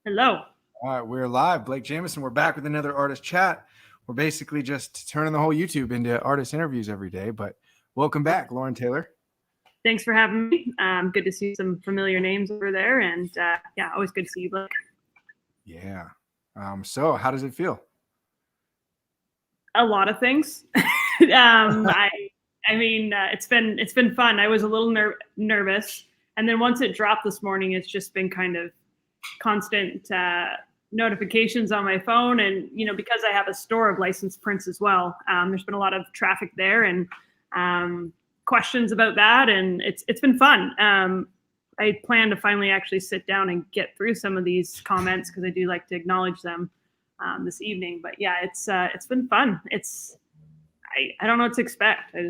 Hello. All right, we're live. Blake Jamieson. We're back with another artist chat. We're basically just turning the whole YouTube into artist interviews every day. But welcome back, Lauren Taylor. Thanks for having me. Good to see some familiar names over there, and yeah, always good to see you, Blake. Yeah. So, how does it feel? A lot of things. I mean, it's been fun. I was a little nervous, and then once it dropped this morning, it's just been kind of constant notifications on my phone, and because I have a store of licensed prints as well. There's been a lot of traffic there, and questions about that, and it's been fun. I plan to finally actually sit down and get through some of these comments because I do like to acknowledge them this evening. But yeah, it's been fun. I don't know what to expect. I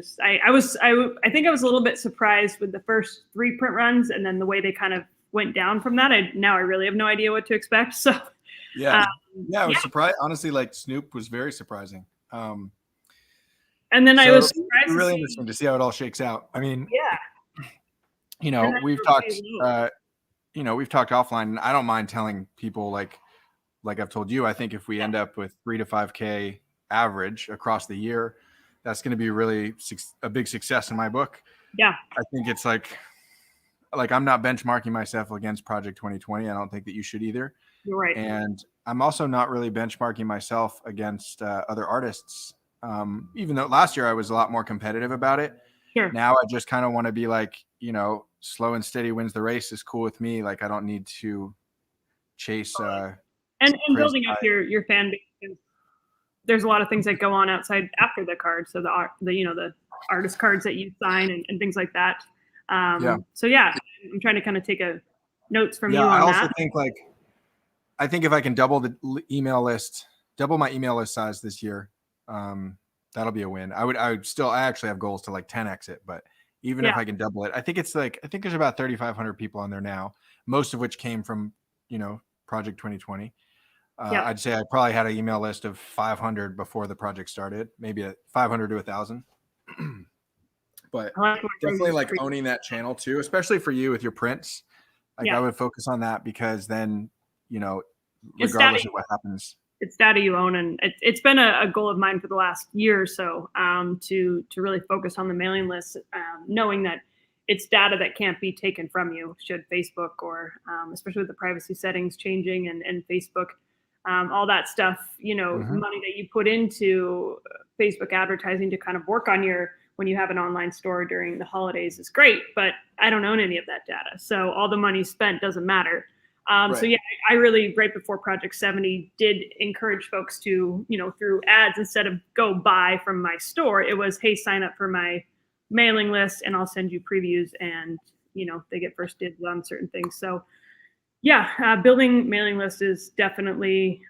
think I was a little bit surprised with the first 3 print runs, and then the way they kind of went down from that. Now I really have no idea what to expect. So yeah, I was surprised. Honestly, like Snoop was very surprising. And then I was surprised. Really interesting to see how it all shakes out. I mean, yeah. We've talked. We've talked offline, and I don't mind telling people like I've told you. I think if we end up with 3 to 5K average across the year, that's going to be really a big success in my book. Yeah, I think it's like I'm not benchmarking myself against Project 2020. I don't think that you should either. You're right. And I'm also not really benchmarking myself against other artists. Even though last year I was a lot more competitive about it. Sure. Now I just kind of want to be like, slow and steady wins the race is cool with me. Like I don't need to chase. And building up your fan base. There's a lot of things that go on outside after the card. So the artist cards that you sign and things like that. So yeah, I'm trying to kind of take notes from you on that. I also think I think if I can double my email list size this year, that'll be a win. I actually have goals to 10x it, but even if I can double it, I think there's about 3,500 people on there now, most of which came from, Project 2020. I'd say I probably had an email list of 500 before the project started, maybe 500 to 1,000. But definitely owning that channel too, especially for you with your prints. I would focus on that because then, regardless of what happens. It's data you own, and it's been a goal of mine for the last year or so to really focus on the mailing list, knowing that it's data that can't be taken from you should Facebook or especially with the privacy settings changing and Facebook, all that stuff, money that you put into Facebook advertising to kind of work on when you have an online store during the holidays is great, but I don't own any of that data. So all the money spent doesn't matter. Right. So yeah, I really, right before Project70 did encourage folks to, through ads, instead of go buy from my store, it was, hey, sign up for my mailing list and I'll send you previews and, they get first dibs on certain things. So yeah, building mailing list is definitely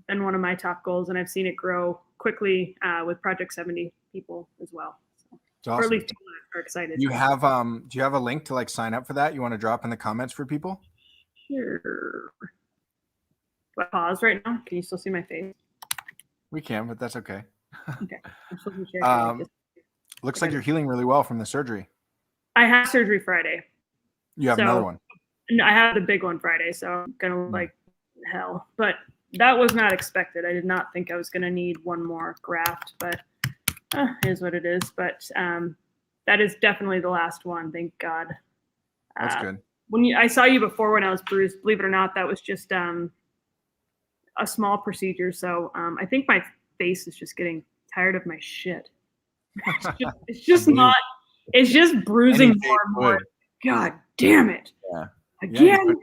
been one of my top goals, and I've seen it grow quickly with Project70 people as well. So, awesome. Or at least people are excited. Do you have a link to sign up for that? You want to drop in the comments for people? Sure. Do I pause right now? Can you still see my face? We can, but that's okay. Okay. I'm supposed to share looks like you're healing really well from the surgery. I have surgery Friday. You have another one? No, I have the big one Friday, so I'm going to look like hell. But that was not expected. I did not think I was going to need one more graft, but it is what it is. But that is definitely the last one, thank God. That's good. When I saw you before when I was bruised, believe it or not, that was just a small procedure. So I think my face is just getting tired of my shit. It's just bruising more and more. God damn it. Yeah. Again.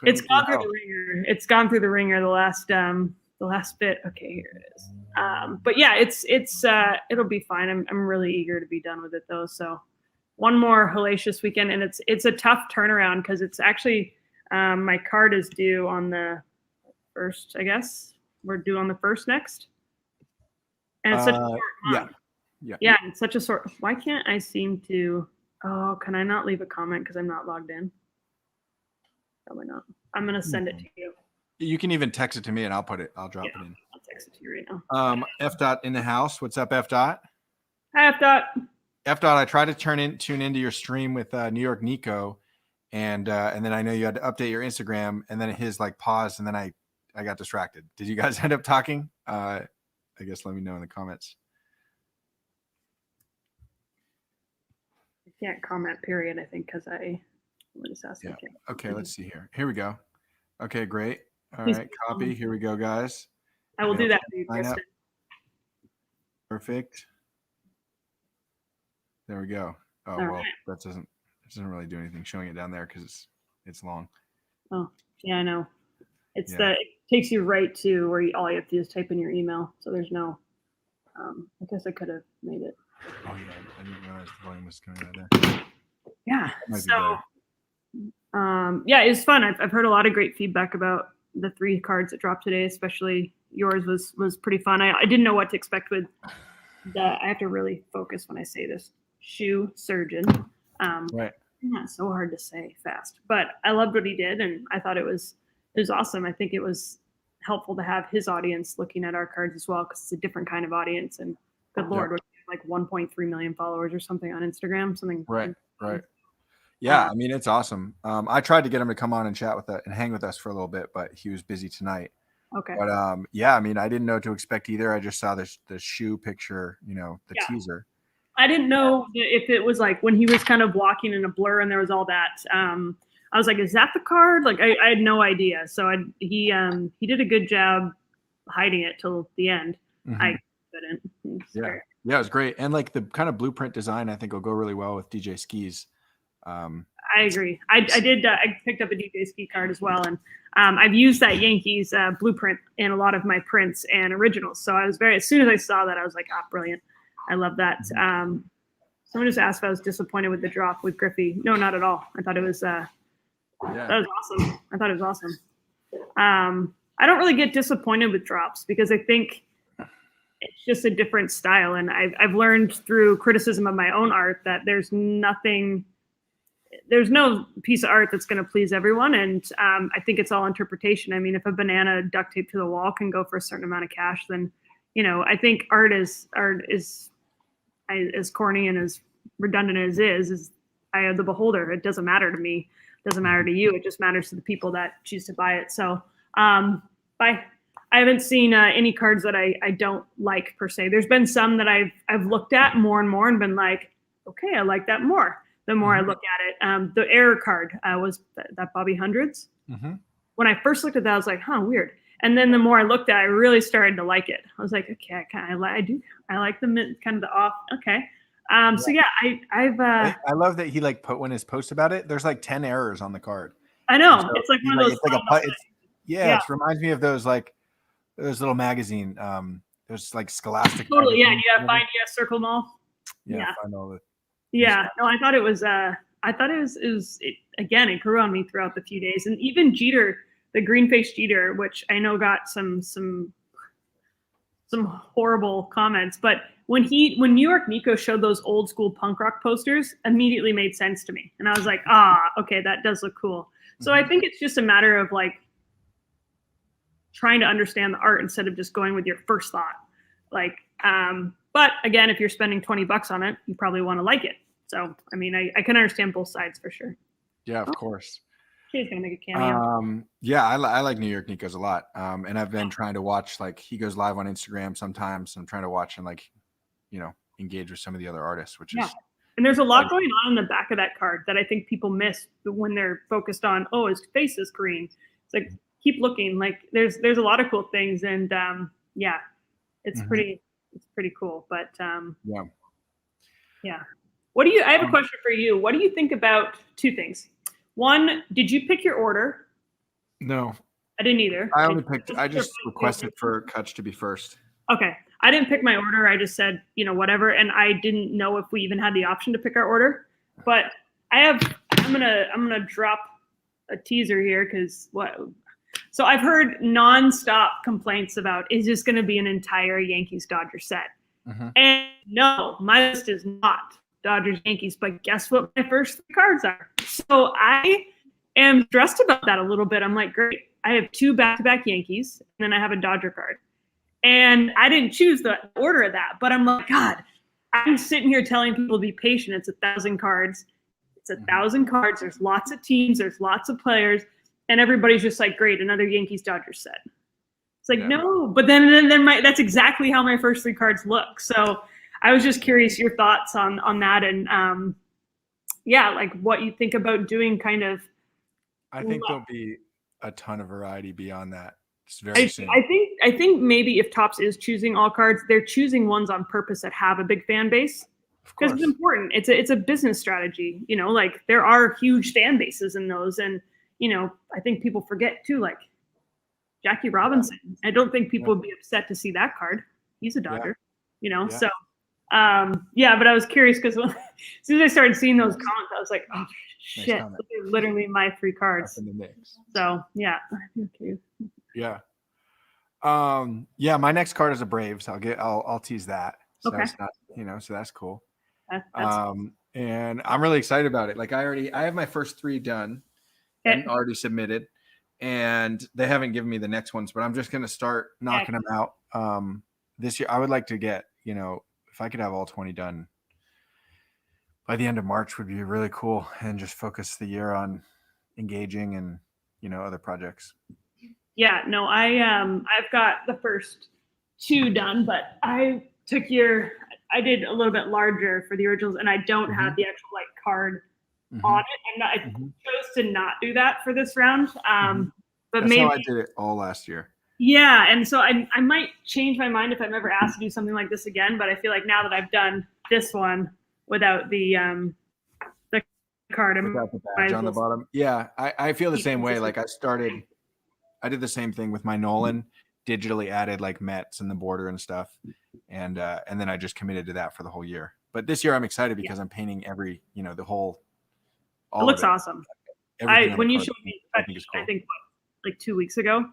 It's gone through the ringer. It's gone through the ringer the last bit. Okay, here it is. But yeah, it'll be fine. I'm really eager to be done with it though. So one more hellacious weekend, and it's a tough turnaround because it's actually my card is due on the 1st, I guess. We're due on the 1st next. And it's such a short month. Yeah, it's such a short. Why can't I seem to? Oh, can I not leave a comment because I'm not logged in? Probably not. I'm gonna send it to you. You can even text it to me and I'll drop it in. I'll text it to you right now. F dot in the house. What's up, F dot? Hi, F dot. F dot. I tried to tune into your stream with New York Nico, and then I know you had to update your Instagram, and then his like paused, and then I got distracted. Did you guys end up talking? I guess let me know in the comments. I can't comment, period, I think, because I just asked. Yeah. Okay, let's see here. Here we go. Okay, great. All right, copy. Here we go, guys. I will do that for you, Sign up. Kristen. Perfect. There we go. Oh, well, right. that doesn't really do anything showing it down there because it's long. Oh, yeah, I know. It's it takes you right to where all you have to do is type in your email. So there's no, I guess I could have made it. Oh, yeah. I didn't realize the volume was coming right there. Yeah. So, yeah, it's fun. I've heard a lot of great feedback about the 3 cards that dropped today, especially yours was pretty fun. I didn't know what to expect with I have to really focus when I say this. Shoe surgeon. Right. Not so hard to say fast, but I loved what he did, and I thought it was awesome. I think it was helpful to have his audience looking at our cards as well, because it's a different kind of audience. And good Lord, like 1.3 million followers or something on Instagram, something. Right. Yeah, I mean, it's awesome. I tried to get him to come on and chat with us and hang with us for a little bit, but he was busy tonight. Okay. But yeah, I mean, I didn't know what to expect either. I just saw the shoe picture, the teaser. I didn't know if it was like when he was kind of walking in a blur and there was all that. I was like, is that the card? Like, I had no idea. So he did a good job hiding it till the end. Mm-hmm. I couldn't. Yeah, it was great. And like the kind of blueprint design, I think will go really well with DJ skis. I agree. I did. I picked up a DJ ski card as well, and I've used that Yankees blueprint in a lot of my prints and originals. So I was as soon as I saw that, I was like, brilliant. I love that. Someone just asked if I was disappointed with the drop with Griffey. No, not at all. I thought it was that was awesome. I thought it was awesome. I don't really get disappointed with drops because I think it's just a different style. And I've learned through criticism of my own art that there's no piece of art that's going to please everyone. And I think it's all interpretation. I mean, if a banana duct taped to the wall can go for a certain amount of cash, then, I think art is as corny and as redundant as is eye of the beholder. It doesn't matter to me. It doesn't matter to you. It just matters to the people that choose to buy it. So I haven't seen any cards that I don't like per se. There's been some that I've looked at more and more and been like, okay, I like that more. The more I look at it. The error card was that Bobby Hundreds. Mm-hmm. When I first looked at that, I was like, weird. And then the more I looked at it, I really started to like it. I was like, okay, I like the kind of the off. Okay. So yeah, I love that he like put when his post about it. There's like 10 errors on the card. I know. So it's like one of those. It reminds me of those like those little magazine. There's like Scholastic. Totally. Yeah. Circle them all. Yeah. Find all the. Yeah. No, I thought it was. Again, it grew on me throughout the few days, and even Jeter. The green face Jeter, which I know got some horrible comments, but when New York Nico showed those old school punk rock posters, immediately made sense to me, and I was like, okay, that does look cool. So I think it's just a matter of like trying to understand the art instead of just going with your first thought. Like, but again, if you're spending $20 on it, you probably want to like it. So I mean, I can understand both sides for sure. Yeah, of course. He's gonna make a cameo. Yeah, I like New York Nico's a lot. And I've been trying to watch, like, he goes live on Instagram sometimes. I'm trying to watch and like, engage with some of the other artists, which is. And there's a lot going on in the back of that card that I think people miss when they're focused on, his face is green. It's like, keep looking. Like there's a lot of cool things, and it's pretty cool. But yeah. What do you? I have a question for you. What do you think about 2 things? One, did you pick your order? No. I didn't either. I just requested for Kutch to be first. Okay. I didn't pick my order. I just said, whatever. And I didn't know if we even had the option to pick our order. But I'm gonna drop a teaser here because so I've heard nonstop complaints about, is this gonna be an entire Yankees Dodgers set? Mm-hmm. And no, my list is not Dodgers Yankees, but guess what my first 3 cards are? So I am stressed about that a little bit. I'm like, great, I have 2 back-to-back Yankees, and then I have a Dodger card. And I didn't choose the order of that, but I'm like, God, I'm sitting here telling people to be patient. It's 1,000 cards. It's 1,000 cards. There's lots of teams. There's lots of players. And everybody's just like, great, another Yankees-Dodgers set. It's like, no. But then that's exactly how my first 3 cards look. So I was just curious your thoughts on that. And like what you think about doing kind of. I think there'll be a ton of variety beyond that. It's very soon. I think maybe if Topps is choosing all cards, they're choosing ones on purpose that have a big fan base. Because it's important. It's a business strategy. Like there are huge fan bases in those. And, I think people forget too, like Jackie Robinson. I don't think people would be upset to see that card. He's a Dodger, so but I was curious because as soon as I started seeing those comments, I was like, oh shit, nice, they're literally my 3 cards. In the mix. So yeah. Okay. Yeah. My next card is a Braves. I'll tease that. So it's not, so that's cool. And I'm really excited about it. Like I have my first 3 done and already submitted, and they haven't given me the next ones, but I'm just going to start knocking them out. This year, I would like to get, if I could have all 20 done by the end of March would be really cool, and just focus the year on engaging and, other projects. Yeah, no, I've got the first 2 done, but I did a little bit larger for the originals, and I don't have the actual like card on it. I chose to not do that for this round. But that's maybe how I did it all last year. Yeah, and so I might change my mind if I'm ever asked to do something like this again. But I feel like now that I've done this one without the card, without the badge on the bottom, I feel the same way. Like I did the same thing with my Nolan. Digitally added like Mets and the border and stuff, and then I just committed to that for the whole year. But this year I'm excited because I'm painting every, the whole. It looks awesome. When you showed me, I think like 2 weeks ago,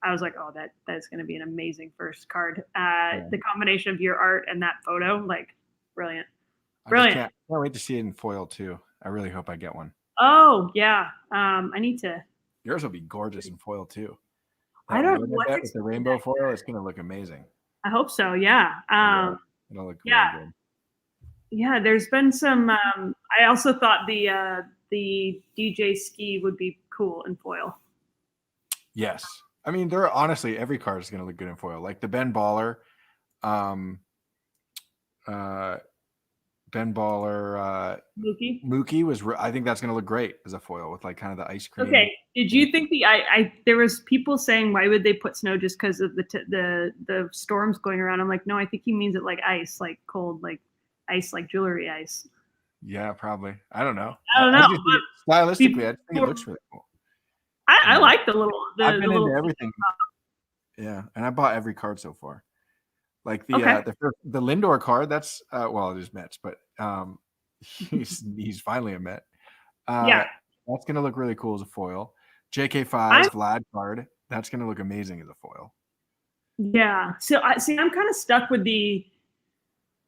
I was like, oh, that is going to be an amazing first card. The combination of your art and that photo, like, brilliant. I can't wait to see it in foil too. I really hope I get one. Oh yeah, I need to. Yours will be gorgeous in foil too. I don't know what with the rainbow foil. It's going to look amazing. I hope so. Yeah. It'll look really good. Yeah, there's been some. I also thought the DJ ski would be cool in foil. Yes, I mean they're honestly every card is going to look good in foil. Like the Ben Baller, Mookie was. I think that's going to look great as a foil with like kind of the ice cream. Okay. Did you think there was people saying why would they put snow just because of the storms going around? I'm like, no, I think he means it like ice, like cold, like ice, like jewelry ice. Yeah, probably. I don't know. Stylistically, I think it looks really cool. I like the little. I've been into everything. Yeah, and I bought every card so far. Like the Lindor card, that's it is Mets, but he's finally a Met. That's gonna look really cool as a foil. JK5's Vlad card, that's gonna look amazing as a foil. Yeah. So I'm kind of stuck with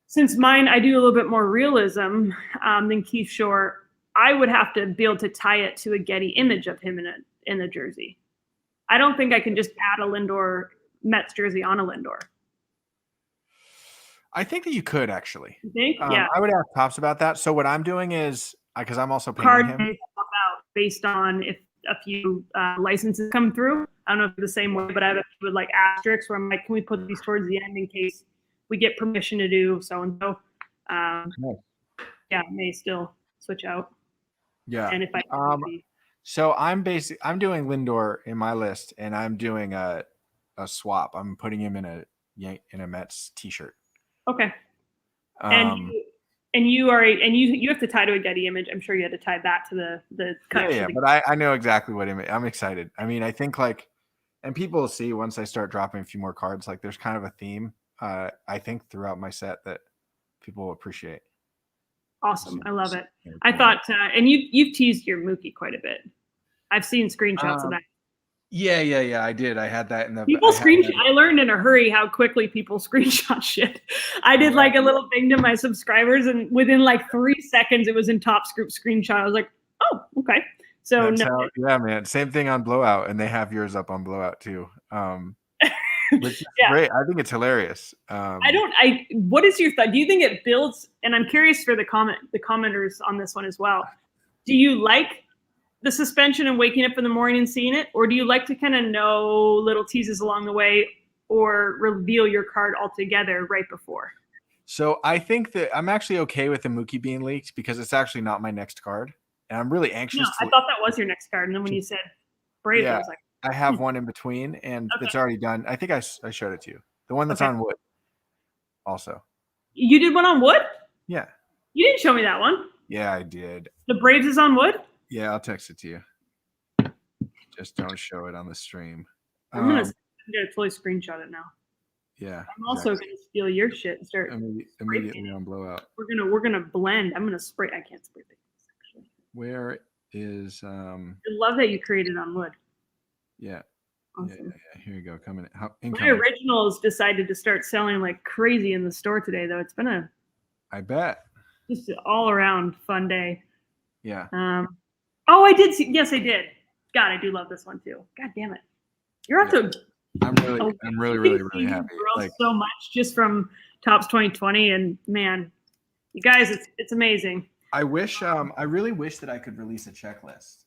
since mine I do a little bit more realism than Keith Shore. I would have to be able to tie it to a Getty image of him in a jersey. I don't think I can just add a Lindor Mets jersey on a Lindor. I think that you could actually. You think? Yeah. I would ask Topps about that. So what I'm doing is because I'm also painting him based on if a few licenses come through. I don't know if it's the same way, but I have a few like asterisks where I'm like, can we put these towards the end in case we get permission to do so and so? May still switch out. Yeah. And if I so I'm doing Lindor in my list, and I'm doing a swap. I'm putting him in a Mets t-shirt. Okay. And you have to tie to a Getty image. I'm sure you had to tie that to the cut. Yeah, but I know exactly what image. I'm excited. I mean, I think and people will see once I start dropping a few more cards, like there's kind of a theme, I think throughout my set that people will appreciate. Awesome. I love it. I thought, and you've teased your Mookie quite a bit. I've seen screenshots of that. Yeah. I did. I had that in the people screenshot. I learned in a hurry how quickly people screenshot shit. I did like a little thing to my subscribers, and within like 3 seconds, it was in Topps group screenshot. I was like, oh, okay. So man. Same thing on Blowout, and they have yours up on Blowout too. Which is great. I think it's hilarious. What is your thought? Do you think it builds? And I'm curious for the commenters on this one as well. do you like the suspension and waking up in the morning and seeing it, or do you like to kind of know little teases along the way or reveal your card altogether right before? So I think that I'm actually okay with the Mookie being leaked because it's actually not my next card, and I'm really No, anxious I to. thought that was your next card, and then when you said Braves, I Yeah, was like, I have one in between, and okay. it's already done. I think I showed it to you. The one that's Okay. on wood, also. You did one on wood? Yeah. You didn't show me that one. Yeah, I did. The Braves is on wood? Yeah, I'll text it to you. Just don't show it on the stream. I'm gonna totally screenshot it now. Yeah. I'm also gonna steal your shit and start immediately on blowout. We're gonna blend. I'm gonna spray. I can't spray things actually. Where is I love that you created on wood. Yeah. Awesome. Yeah. Here you go. Coming. My originals decided to start selling like crazy in the store today, though. It's been I bet. Just an all around fun day. Yeah. Oh, I did see. Yes, I did. God, I do love this one too. God damn it. You're off to. I'm really happy. Like, so much just from Tops 2020, and man, you guys, it's amazing. I really wish that I could release a checklist.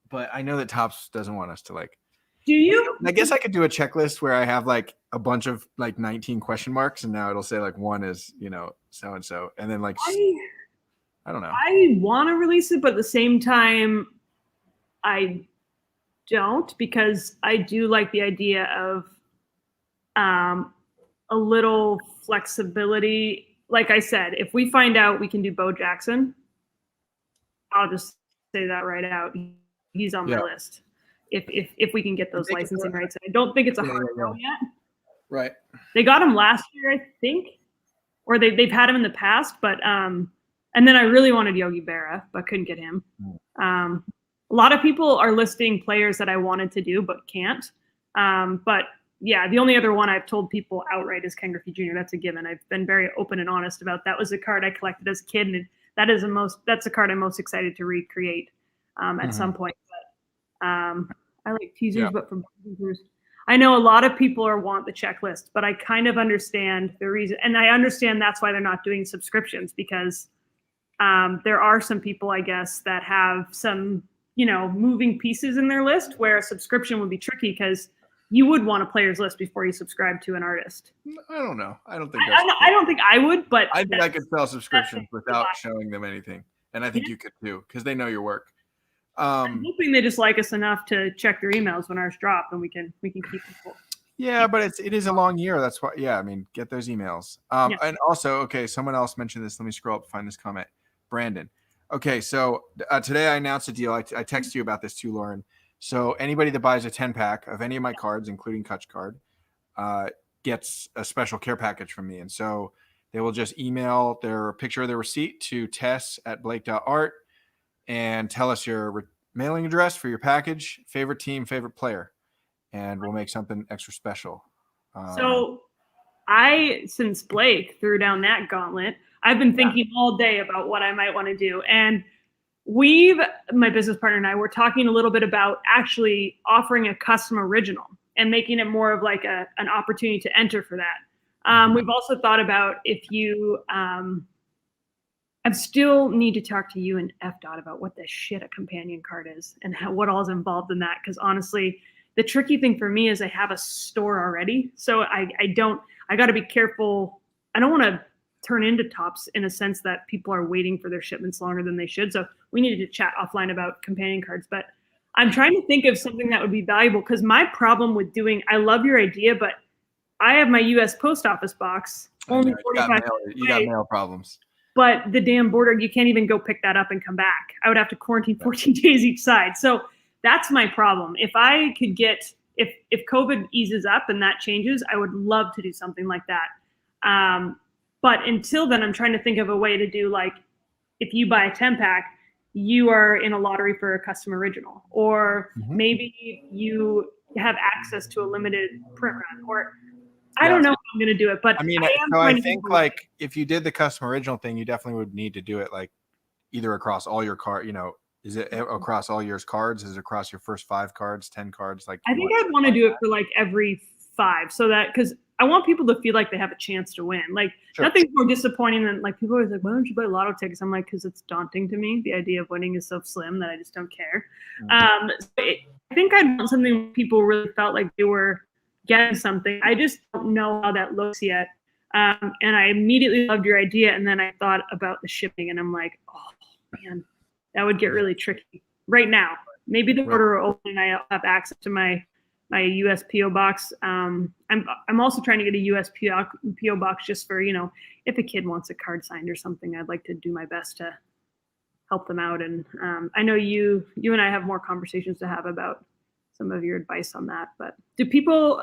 But I know that Tops doesn't want us to like. Do you? I guess I could do a checklist where I have like a bunch of like 19 question marks, and now it'll say like one is, so and so, and then like I don't know. I want to release it, but at the same time, I don't, because I do like the idea of a little flexibility. Like I said, if we find out we can do Bo Jackson, I'll just say that right out. He's on my list. If we can get those licensing rights. I don't think it's a hard no yet. Right. They got him last year, I think, or they've had him in the past, but and then I really wanted Yogi Berra, but couldn't get him. A lot of people are listing players that I wanted to do but can't. But yeah, the only other one I've told people outright is Ken Griffey Jr. That's a given. I've been very open and honest about that. Was a card I collected as a kid, and that's a card I'm most excited to recreate at some point. But I like teasers, but from teasers. I know a lot of people want the checklist, but I kind of understand the reason, and I understand that's why they're not doing subscriptions, because there are some people, I guess, that have some, moving pieces in their list where a subscription would be tricky because you would want a player's list before you subscribe to an artist. I don't know. I don't think I don't think I would, but I think I could sell subscriptions without showing them anything, and I think you could too, because they know your work. I'm hoping they just like us enough to check their emails when ours drop, and we can keep people. Yeah, but it is a long year. That's why. Yeah, I mean, get those emails. And also, okay, someone else mentioned this. Let me scroll up and find this comment. Brandon. Okay, so today I announced a deal. I texted you about this too, Lauren. So anybody that buys a 10-pack of any of my cards, including Kutch card, gets a special care package from me. And so they will just email their picture of their receipt to tess@blake.art and tell us your mailing address for your package, favorite team, favorite player, and we'll make something extra special. So since Blake threw down that gauntlet, I've been thinking all day about what I might want to do. And my business partner and I were talking a little bit about actually offering a custom original and making it more of like an opportunity to enter for that. We've also thought about if you, I still need to talk to you and F.Dot about what the shit a companion card is and what all is involved in that. Because honestly, the tricky thing for me is I have a store already. So I got to be careful. I don't want to turn into Tops in a sense that people are waiting for their shipments longer than they should. So we needed to chat offline about companion cards, but I'm trying to think of something that would be valuable, because my problem with I love your idea, but I have my U.S. post office box. Only 45 you got mail problems. But the damn border, you can't even go pick that up and come back. I would have to quarantine 14 days each side. So that's my problem. If I could if COVID eases up and that changes, I would love to do something like that. But until then, I'm trying to think of a way to do, like, if you buy a 10-pack, you are in a lottery for a custom original, or maybe you have access to a limited print run, or I don't know how I'm going to do it, but I mean, I think like if you did the custom original thing, you definitely would need to do it like either across all your card, is it across all your cards? Is it across your first 5 cards, 10 cards? Like, I think I'd want to do it for like every 5, so that, because I want people to feel like they have a chance to win. Like nothing's more disappointing than like people are always like, why don't you buy lotto tickets? I'm like, because it's daunting to me. The idea of winning is so slim that I just don't care. I think I want something people really felt like they were getting something. I just don't know how that looks yet. And I immediately loved your idea. And then I thought about the shipping and I'm like, oh man, that would get really tricky right now. Maybe the border will open and I have access to my US PO box. I'm also trying to get a US PO box just for, if a kid wants a card signed or something, I'd like to do my best to help them out. And I know you and I have more conversations to have about some of your advice on that. But do people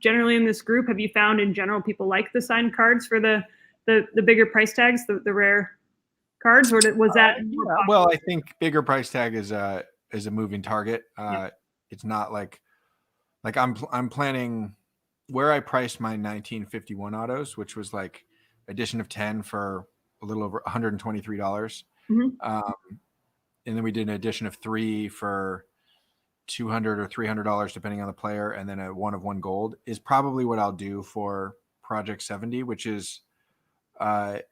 generally in this group, have you found in general people like the signed cards for the bigger price tags, the rare cards, or was that? Well, I think bigger price tag is a moving target. It's not like I'm planning where I priced my 1951 autos, which was like edition of 10 for a little over $123. And then we did an edition of 3 for $200 or $300 depending on the player, and then a 1 of 1 gold is probably what I'll do for Project 70, which is I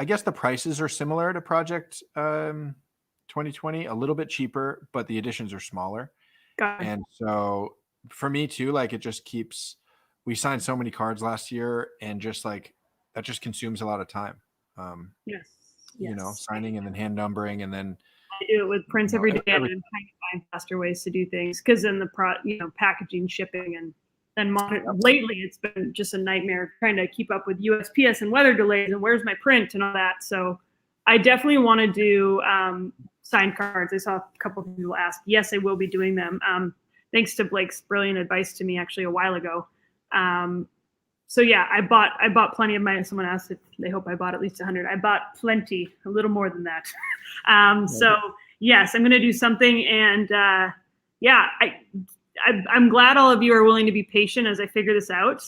guess the prices are similar to Project 2020, a little bit cheaper, but the editions are smaller. And so for me too, like it just keeps, we signed so many cards last year and just like that just consumes a lot of time. Signing and then hand numbering, and then I do it with prints every day, and I'm trying to find faster ways to do things because then the packaging, shipping, and then lately it's been just a nightmare trying to keep up with USPS and weather delays and where's my print and all that. So I definitely want to do signed cards. I saw a couple of people ask. Yes, I will be doing them. Thanks to Blake's brilliant advice to me actually a while ago. So yeah, I bought plenty of mine. Someone asked if they hope I bought at least 100. I bought plenty, a little more than that. So yes, I'm going to do something. And I'm glad all of you are willing to be patient as I figure this out.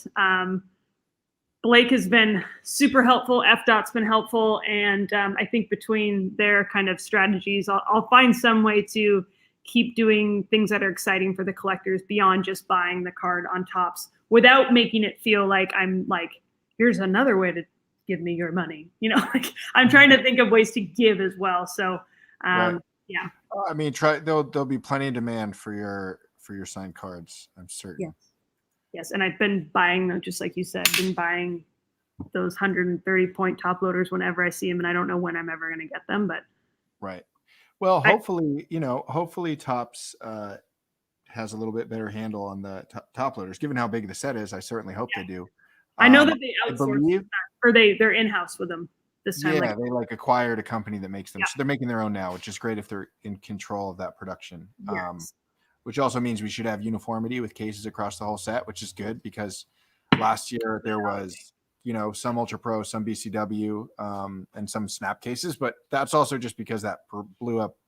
Blake has been super helpful. FDOT's been helpful. And I think between their kind of strategies, I'll find some way to keep doing things that are exciting for the collectors beyond just buying the card on Topps, without making it feel like I'm like, here's another way to give me your money. Like I'm trying to think of ways to give as well. So, yeah. I mean, there'll be plenty of demand for your signed cards, I'm certain. Yes. And I've been buying them, just like you said, been buying those 130-point top loaders whenever I see them, and I don't know when I'm ever going to get them, but. Right. Well, hopefully Topps has a little bit better handle on the top loaders. Given how big the set is, I certainly hope they do. I know that they outsource or they're in-house with them this time. Yeah, they acquired a company that makes them. So they're making their own now, which is great if they're in control of that production. Which also means we should have uniformity with cases across the whole set, which is good because last year there was, some Ultra Pro, some BCW, and some Snap cases, but that's also just because that blew up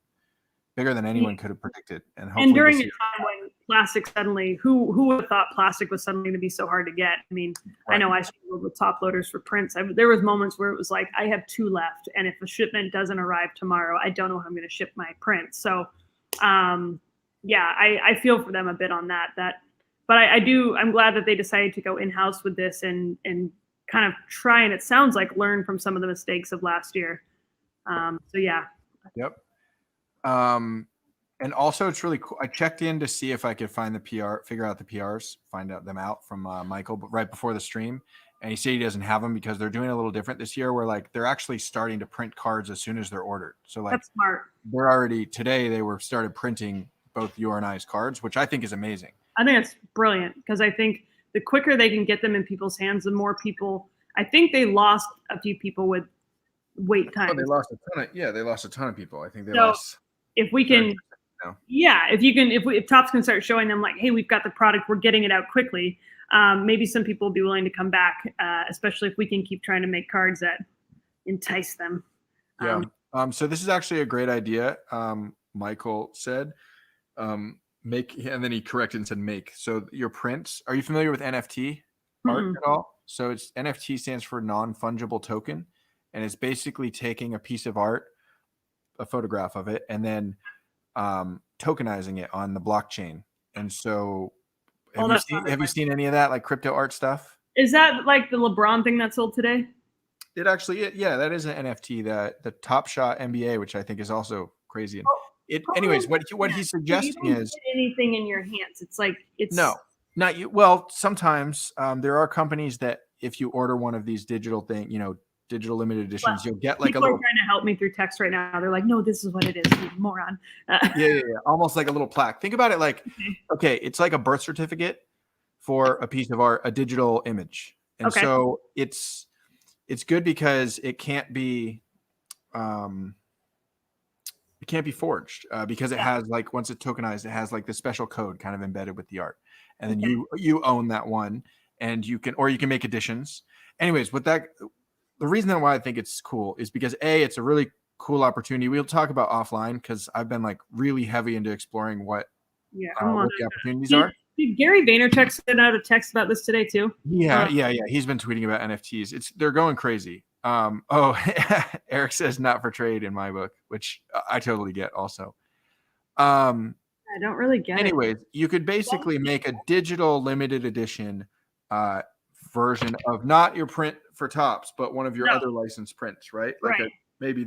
bigger than anyone could have predicted. And during a time when plastic suddenly, who would have thought plastic was suddenly going to be so hard to get? I mean, I know I struggled with top loaders for prints. There was moments where it was like, I have 2 left, and if a shipment doesn't arrive tomorrow, I don't know how I'm going to ship my print. So, I feel for them a bit on that. But I'm glad that they decided to go in-house with this and kind of try, and it sounds like learn from some of the mistakes of last year. Yep. And also it's really cool. I checked in to see if I could find figure out the PRs, find them out from Michael, but right before the stream. And he said he doesn't have them because they're doing a little different this year, where they're actually starting to print cards as soon as they're ordered. So that's smart. They're already today. They started printing both your and I's cards, which I think is amazing. I think it's brilliant because I think the quicker they can get them in people's hands, the more people. I think they lost a few people with wait time. Oh, they lost a ton of they lost a ton of people. I think they lost. If we can, if Topps can start showing them like, hey, we've got the product, we're getting it out quickly. Maybe some people will be willing to come back, especially if we can keep trying to make cards that entice them. So this is actually a great idea. Michael said, make, and then he corrected and said make. So your prints, are you familiar with NFT art at all? So it's NFT stands for non-fungible token. And it's basically taking a piece of art, a photograph of it, and then tokenizing it on the blockchain. And so have you seen any of that, like crypto art stuff? Is that like the LeBron thing that sold today? It actually, yeah, that is an NFT. The Top Shot NBA, which I think is also crazy. And anyways, what he's You suggesting don't is get anything in your hands. It's like no, not you. Well, sometimes there are companies that if you order one of these digital digital limited editions, you'll get like a people are little. trying to help me through text right now. They're like, "No, this is what it is, you moron." Yeah, almost like a little plaque. Think about it like, okay, it's like a birth certificate for a piece of art, a digital image, and Okay. so it's good because it can't be um, forged because it has like once it's tokenized, it has like the special code kind of embedded with the art, and then you own that one, and you can make additions. Anyways, with that, the reason why I think it's cool is because it's a really cool opportunity. We'll talk about offline because I've been like really heavy into exploring what the opportunities are. Did Gary Vaynerchuk send out a text about this today too? Yeah. He's been tweeting about NFTs. They're going crazy. Eric says not for trade in my book, which I totally get also. I don't really get it. Anyways, you could basically make a digital limited edition version of not your print for Topps, but one of your other licensed prints, right? Like maybe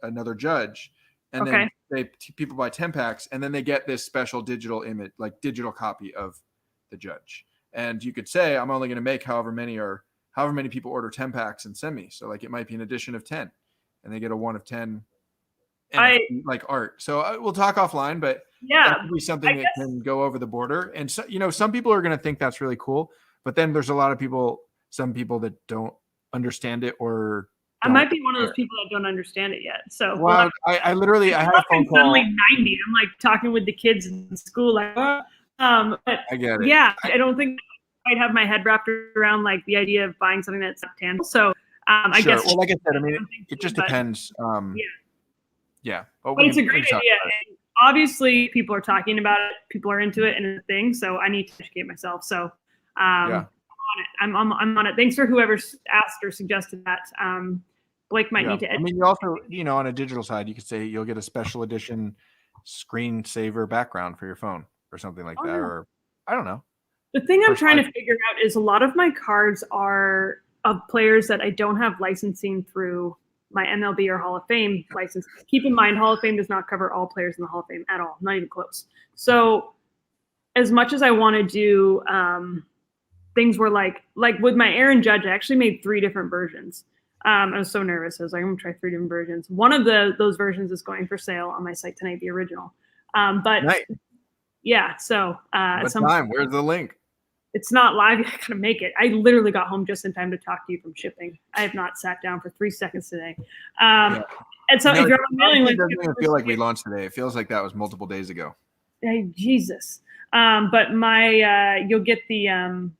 another Judge. And then people buy 10 packs and then they get this special digital image, like digital copy of the Judge. And you could say, I'm only going to make however many people order 10 packs and send me. So like it might be an edition of 10 and they get a 1 of 10 NFT, like art. So we'll talk offline, but that could be something that can go over the border. And so, some people are going to think that's really cool, but then there's a lot of some people that don't understand it or I might be one of those people that don't understand it yet. So I literally I had a phone call. Suddenly 90. I'm like talking with the kids in school, like, but I get it. Yeah, I don't think I'd have my head wrapped around like the idea of buying something that's not tangible. So I guess. Well, like I said, I mean, it just depends. Yeah, but it's a great idea. And obviously, people are talking about it. People are into it and it's a thing. So I need to educate myself. So I'm on it. I'm on it. Thanks for whoever asked or suggested that. Blake might need to educate. I mean, you also, on a digital side, you could say you'll get a special edition screensaver background for your phone or something like that. Or I don't know. The thing I'm trying to figure out is a lot of my cards are of players that I don't have licensing through my MLB or Hall of Fame license. Keep in mind, Hall of Fame does not cover all players in the Hall of Fame at all, not even close. So as much as I want to do things where like with my Aaron Judge, I actually made 3 different versions. I was so nervous. I was like, I'm gonna try 3 different versions. One of those versions is going for sale on my site tonight, the original. But yeah, so what time? Where's the link? It's not live. I gotta make it. I literally got home just in time to talk to you from shipping. I have not sat down for 3 seconds today. And so if you're on a mailing list, it doesn't even feel like we launched today. It feels like that was multiple days ago. Jesus. But my you'll get the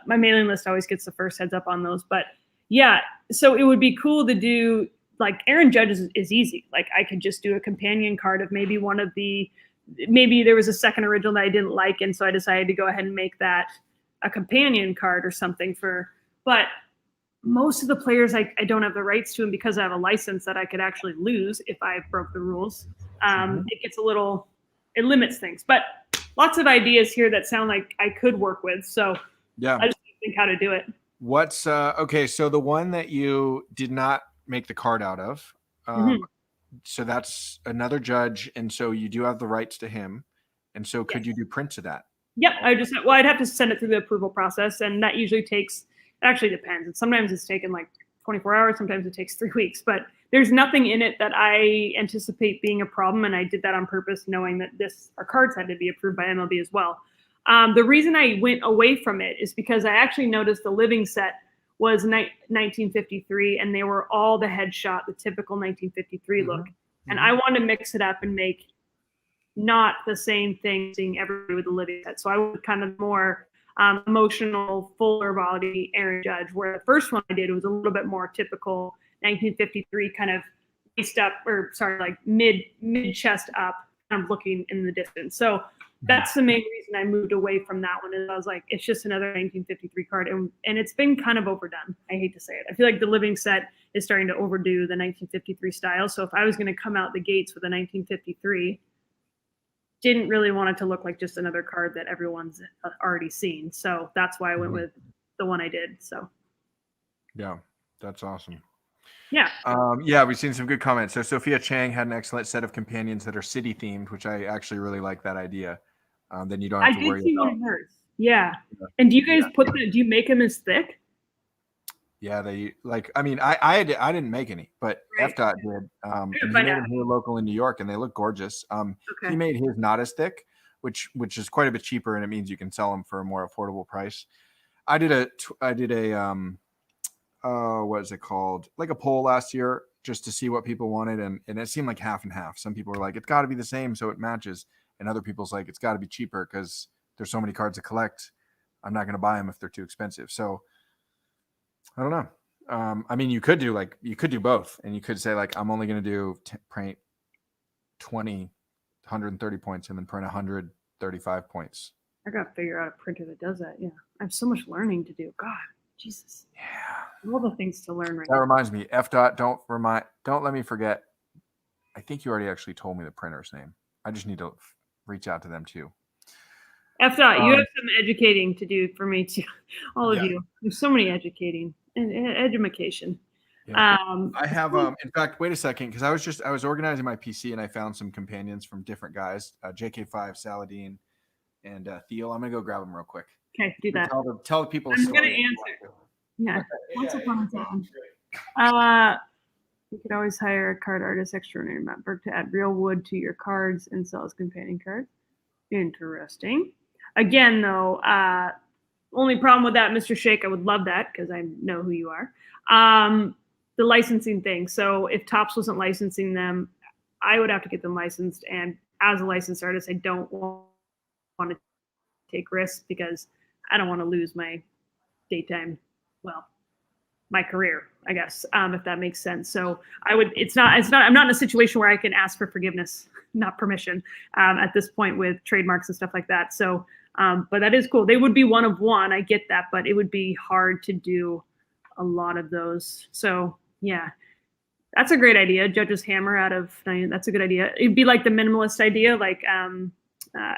my mailing list always gets the first heads up on those. But yeah, so it would be cool to do like Aaron Judge is easy. Like I could just do a companion card of maybe one of the maybe there was a second original that I didn't like, and so I decided to go ahead and make that a companion card or something but most of the players I don't have the rights to, and because I have a license that I could actually lose if I broke the rules, it gets it limits things. But lots of ideas here that sound like I could work with. So yeah, I just think how to do it. What's okay? So the one that you did not make the card out of, so that's another Judge, and so you do have the rights to him. And so could you do prints of that? Yep. I'd have to send it through the approval process, and that usually takes, it actually depends. And sometimes it's taken like 24 hours, sometimes it takes 3 weeks, but there's nothing in it that I anticipate being a problem. And I did that on purpose, knowing that our cards had to be approved by MLB as well. The reason I went away from it is because I actually noticed the living set was 1953, and they were all the headshot, the typical 1953 look. And I wanted to mix it up and make not the same thing seeing everybody with the living set. So I would kind of more emotional, fuller body Aaron Judge, where the first one I did was a little bit more typical 1953 kind of waist up, or sorry, like mid chest up, kind of looking in the distance. So that's the main reason I moved away from that one. Is I was like, it's just another 1953 card, and it's been kind of overdone. I hate to say it. I feel like the living set is starting to overdo the 1953 style. So if I was going to come out the gates with a 1953, didn't really want it to look like just another card that everyone's already seen. So that's why I went with the one I did. So Yeah, that's awesome. yeah. Yeah, we've seen some good comments. So Sophia Chang had an excellent set of companions that are city themed, which I actually really like that idea. Then you don't have I to did worry see one about. of hers. Yeah. Yeah, And do you guys yeah, do you make them as thick? yeah. They like. I mean, I didn't make any, but Right. FDOT did, I gotta and he find made out. them here local in New York, and they look gorgeous. He Okay. made his not as thick, which is quite a bit cheaper, and it means you can sell them for a more affordable price. I did a what is it called? Like a poll last year just to see what people wanted, and it seemed like half and half. Some people were like, it's got to be the same so it matches, and other people's like, it's got to be cheaper because there's so many cards to collect. I'm not going to buy them if they're too expensive. So I don't know. I mean, you could do both, and you could say like, I'm only going to do print 20, 130 points, and then print 135 points. I gotta figure out a printer that does that. Yeah. I have so much learning to do. God, Jesus. Yeah. All the things to learn right That now. reminds me, FDOT, don't let me forget. I think you already actually told me the printer's name. I just need to reach out to them too. FDOT, you have some educating to do for me too. All of you. There's so many educating and education. Yeah. I have in fact, wait a second, because I was organizing my PC and I found some companions from different guys, JK5, Saladin, and Theo. I'm gonna go grab them real quick. Okay, do that. Tell the people a I'm story. gonna answer. Yeah. Once upon a time. You could always hire a card artist extraordinary member to add real wood to your cards and sell as companion cards. Interesting. Again, though, only problem with that, Mr. Shake, I would love that because I know who you are. The licensing thing. So if Topps wasn't licensing them, I would have to get them licensed. And as a licensed artist, I don't want to take risks because I don't want to lose my daytime, well, my career, I guess, if that makes sense. So I'm not in a situation where I can ask for forgiveness, not permission, at this point with trademarks and stuff like that. So, but that is cool. They would be one of one. I get that, but it would be hard to do a lot of those. So yeah, that's a great idea. Judge's Hammer that's a good idea. It'd be like the minimalist idea, like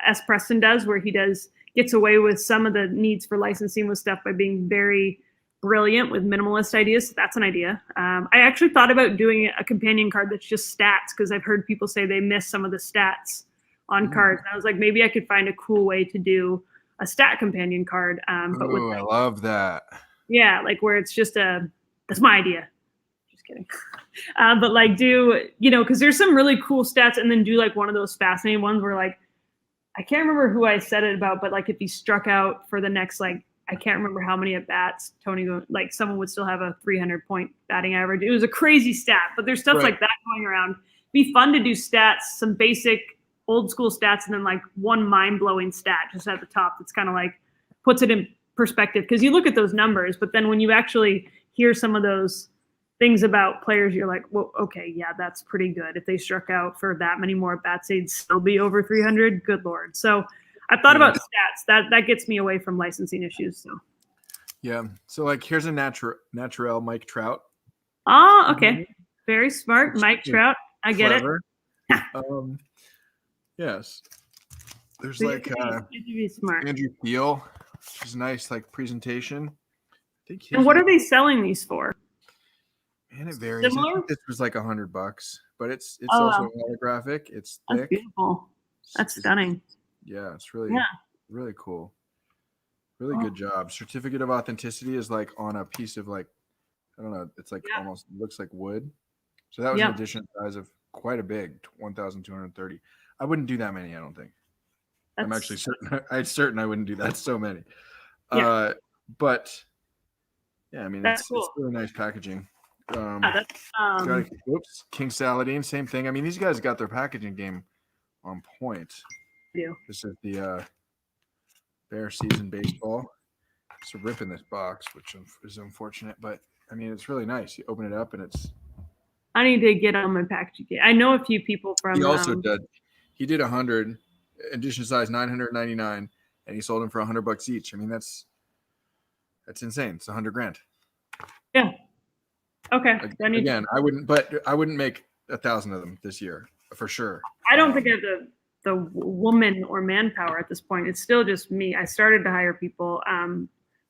S. Preston does, where he gets away with some of the needs for licensing with stuff by being very brilliant with minimalist ideas. So that's an idea. I actually thought about doing a companion card that's just stats because I've heard people say they miss some of the stats on cards. And I was like, maybe I could find a cool way to do a stat companion card. But with I love that. Yeah, like where it's just that's my idea. Just kidding. But like because there's some really cool stats, and then do like one of those fascinating ones where like, I can't remember who I said it about, but like if he struck out for the next, like, I can't remember how many at bats, like someone would still have a 300-point batting average. It was a crazy stat, but there's stuff like that going around. It'd be fun to do stats, some basic old school stats, and then like one mind blowing stat just at the top that's kind of like puts it in perspective. Because you look at those numbers, but then when you actually hear some of those things about players, you're like, well, okay, yeah, that's pretty good. If they struck out for that many more bats, they'd still be over 300. Good Lord. So I thought about stats. That gets me away from licensing issues. So yeah. So like, here's a natural Mike Trout. Oh, okay. Very smart, Mike Trout. I get Clever. it. Yes. There's like smart. Andrew Thiel, which is nice, like presentation. And what are they selling these for? Man, it varies. I think this was like $100, but it's also holographic. It's thick. That's beautiful. That's stunning. Yeah, it's really really cool. Really good job. Certificate of authenticity is like on a piece of like, I don't know, it's like almost looks like wood. So that was an addition size of quite a big 1,230. I wouldn't do that many, I don't think. I'm actually certain I wouldn't do that so many. But yeah, I mean it's really nice packaging. King Saladin, same thing. I mean, these guys got their packaging game on point. This is the Bear Season Baseball. It's a rip in this box, which is unfortunate, but I mean, it's really nice. You open it up and it's. I need to get on my packaging game. I know a few people from. He also did. He did 100 edition size 999, and he sold them for $100 each. I mean, that's insane. It's $100,000. Yeah. Okay. Again, I wouldn't make 1,000 of them this year for sure. I don't think I have the woman or manpower at this point. It's still just me. I started to hire people,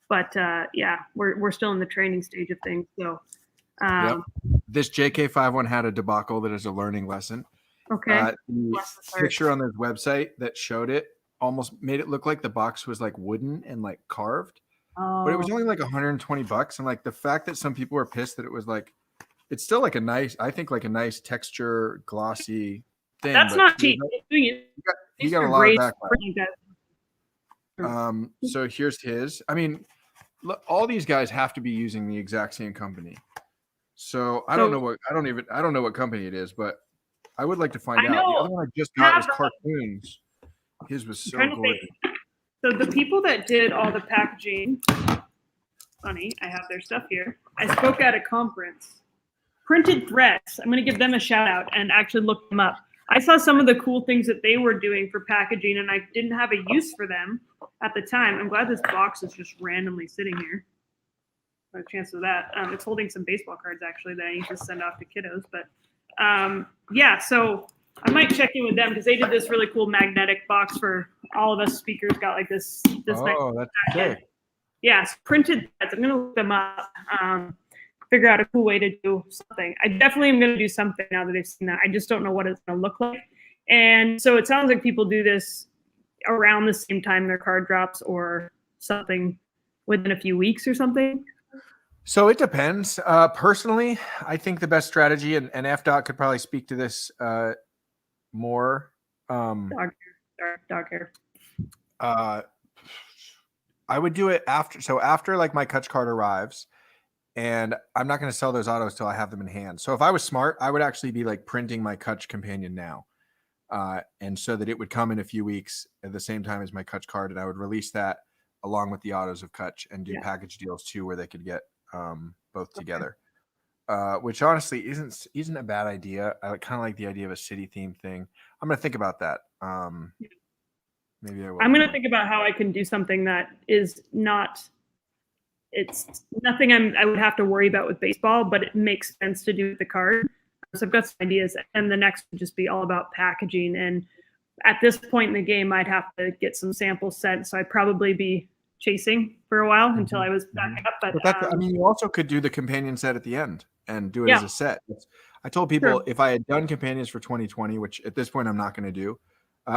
But yeah, we're still in the training stage of things. So Yep. This JK51 had a debacle that is a learning lesson. okay. The picture on their website that showed it almost made it look like the box was like wooden and like carved, but it was only like $120. And like the fact that some people were pissed that it was like, it's still like a nice, I think like a nice texture, glossy thing. That's not cheap. He got a lot of backlash. So here's his. I mean, look, all these guys have to be using the exact same company. So I don't know what company it is, but I would like to find out. The other one I just got was cartoons. His was so gorgeous. So the people that did all the packaging, funny, I have their stuff here. I spoke at a conference. Printed Threads. I'm going to give them a shout out and actually look them up. I saw some of the cool things that they were doing for packaging, and I didn't have a use for them at the time. I'm glad this box is just randomly sitting here. A chance of that. It's holding some baseball cards actually that I need to send off to kiddos. But yeah, so I might check in with them because they did this really cool magnetic box for all of us speakers. Got like this. Oh, that's sick. Yeah, so Printed Threads. I'm gonna look them up. Figure out a cool way to do something. I definitely am gonna do something now that they've seen that. I just don't know what it's gonna look like. And so it sounds like people do this around the same time their card drops or something within a few weeks or something. So it depends. Personally, I think the best strategy, and FDOT could probably speak to this more. Dog hair. I would do it after. So after like my Kutch card arrives, and I'm not going to sell those autos till I have them in hand. So if I was smart, I would actually be like printing my Kutch companion now. And so that it would come in a few weeks at the same time as my Kutch card, and I would release that along with the autos of Kutch and do package deals too, where they could get both together, which honestly isn't a bad idea. I kind of like the idea of a city theme thing. I'm gonna think about that. Maybe I will. I'm gonna think about how I can do something that is not. It's nothing I would have to worry about with baseball, but it makes sense to do with the card. So I've got some ideas, and the next would just be all about packaging. And at this point in the game, I'd have to get some samples sent, so I'd probably be chasing for a while until I was backing up. But I mean, you also could do the companion set at the end and do it as a set. I told people if I had done companions for 2020, which at this point I'm not going to do,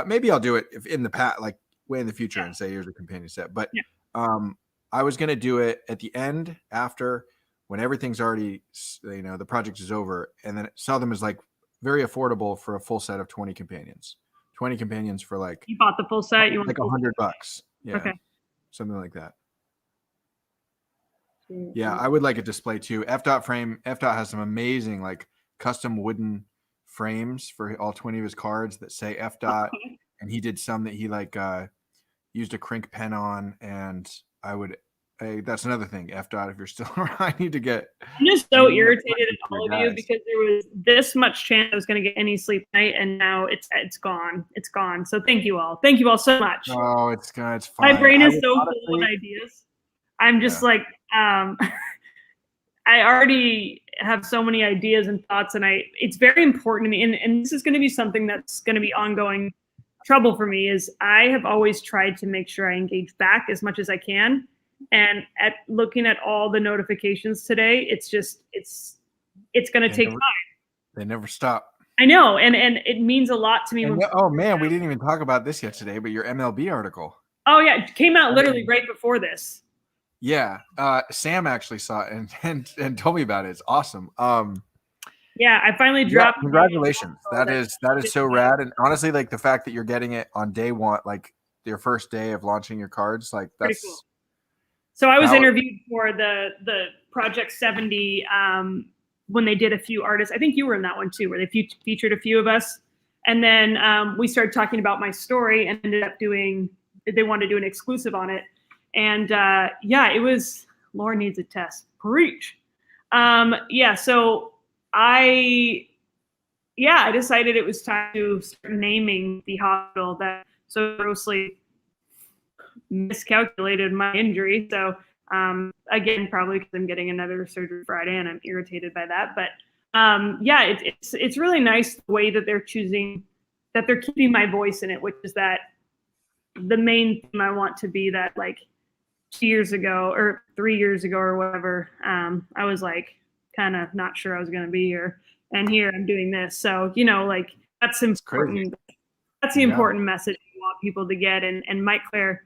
maybe I'll do it if in the past, like way in the future, and say here's a companion set. But I was going to do it at the end after when everything's already, the project is over, and then sell them as like very affordable for a full set of 20 companions. 20 companions for like, you bought the full set, you want like $100. Yeah. Okay. Something like that. Yeah, I would like a display too. FDOT has some amazing like custom wooden frames for all 20 of his cards that say FDOT, and he did some that he like used a crink pen on. And I would, that's another thing. FDOT, if you're still around, I need to get. I'm just so irritated at all of you because there was this much chance I was going to get any sleep tonight, and now it's gone. It's gone. So thank you all. Thank you all so much. Oh, it's fine. My brain is so full of ideas. I'm just like, I already have so many ideas and thoughts, and it's very important to me. And this is going to be something that's going to be ongoing trouble for me. Is I have always tried to make sure I engage back as much as I can. And at looking at all the notifications today, it's going to take time. They never stop. I know, and it means a lot to me. Oh man, we didn't even talk about this yet today, but your MLB article. Oh yeah, it came out literally right before this. Yeah, Sam actually saw it and told me about it. It's awesome. Yeah, I finally dropped. Yeah, congratulations! That is so rad. And honestly, like the fact that you're getting it on day one, like your first day of launching your cards, like that's. Cool. So I was interviewed for the Project70 when they did a few artists. I think you were in that one too, where they featured a few of us. And then we started talking about my story and ended up they wanted to do an exclusive on it. And it was, Laura needs a test. Preach. So I decided it was time to start naming the hospital that so grossly miscalculated my injury. So again, probably because I'm getting another surgery Friday and I'm irritated by that. But it's really nice the way that they're choosing, that they're keeping my voice in it, which is that the main thing I want to be that like 2 years ago or 3 years ago or whatever, I was like kind of not sure I was going to be here, and here I'm doing this. So like that's important. That's the important message we want people to get. And Mike Claire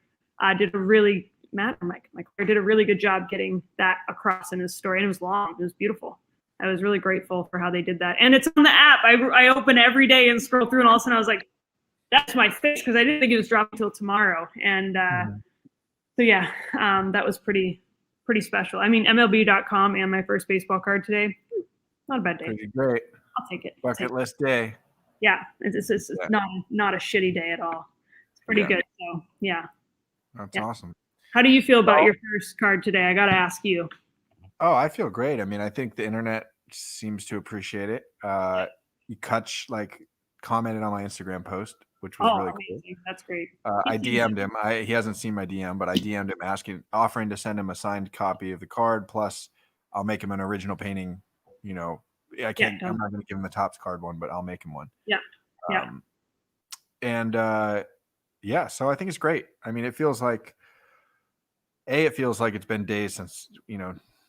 did a really Mike Claire did a really good job getting that across in his story, and it was long. It was beautiful. I was really grateful for how they did that, and it's on the app. I open every day and scroll through, and all of a sudden I was like, "That's my fish," because I didn't think it was dropping until tomorrow, and so yeah, that was pretty special. I mean, MLB.com and my first baseball card today. Not a bad day. Pretty great. I'll take it. Bucket list day. Yeah, it's not a shitty day at all. It's pretty good. So yeah, that's awesome. How do you feel about your first card today? I got to ask you. Oh, I feel great. I mean, I think the internet seems to appreciate it. Kutch commented on my Instagram post, which was really amazing. Cool. That's great. I DM'd him. He hasn't seen my DM, but I DM'd him offering to send him a signed copy of the card. Plus, I'll make him an original painting. I'm not going to give him the Topps card one, but I'll make him one. Yeah. So I think it's great. I mean, it feels like it's been days since,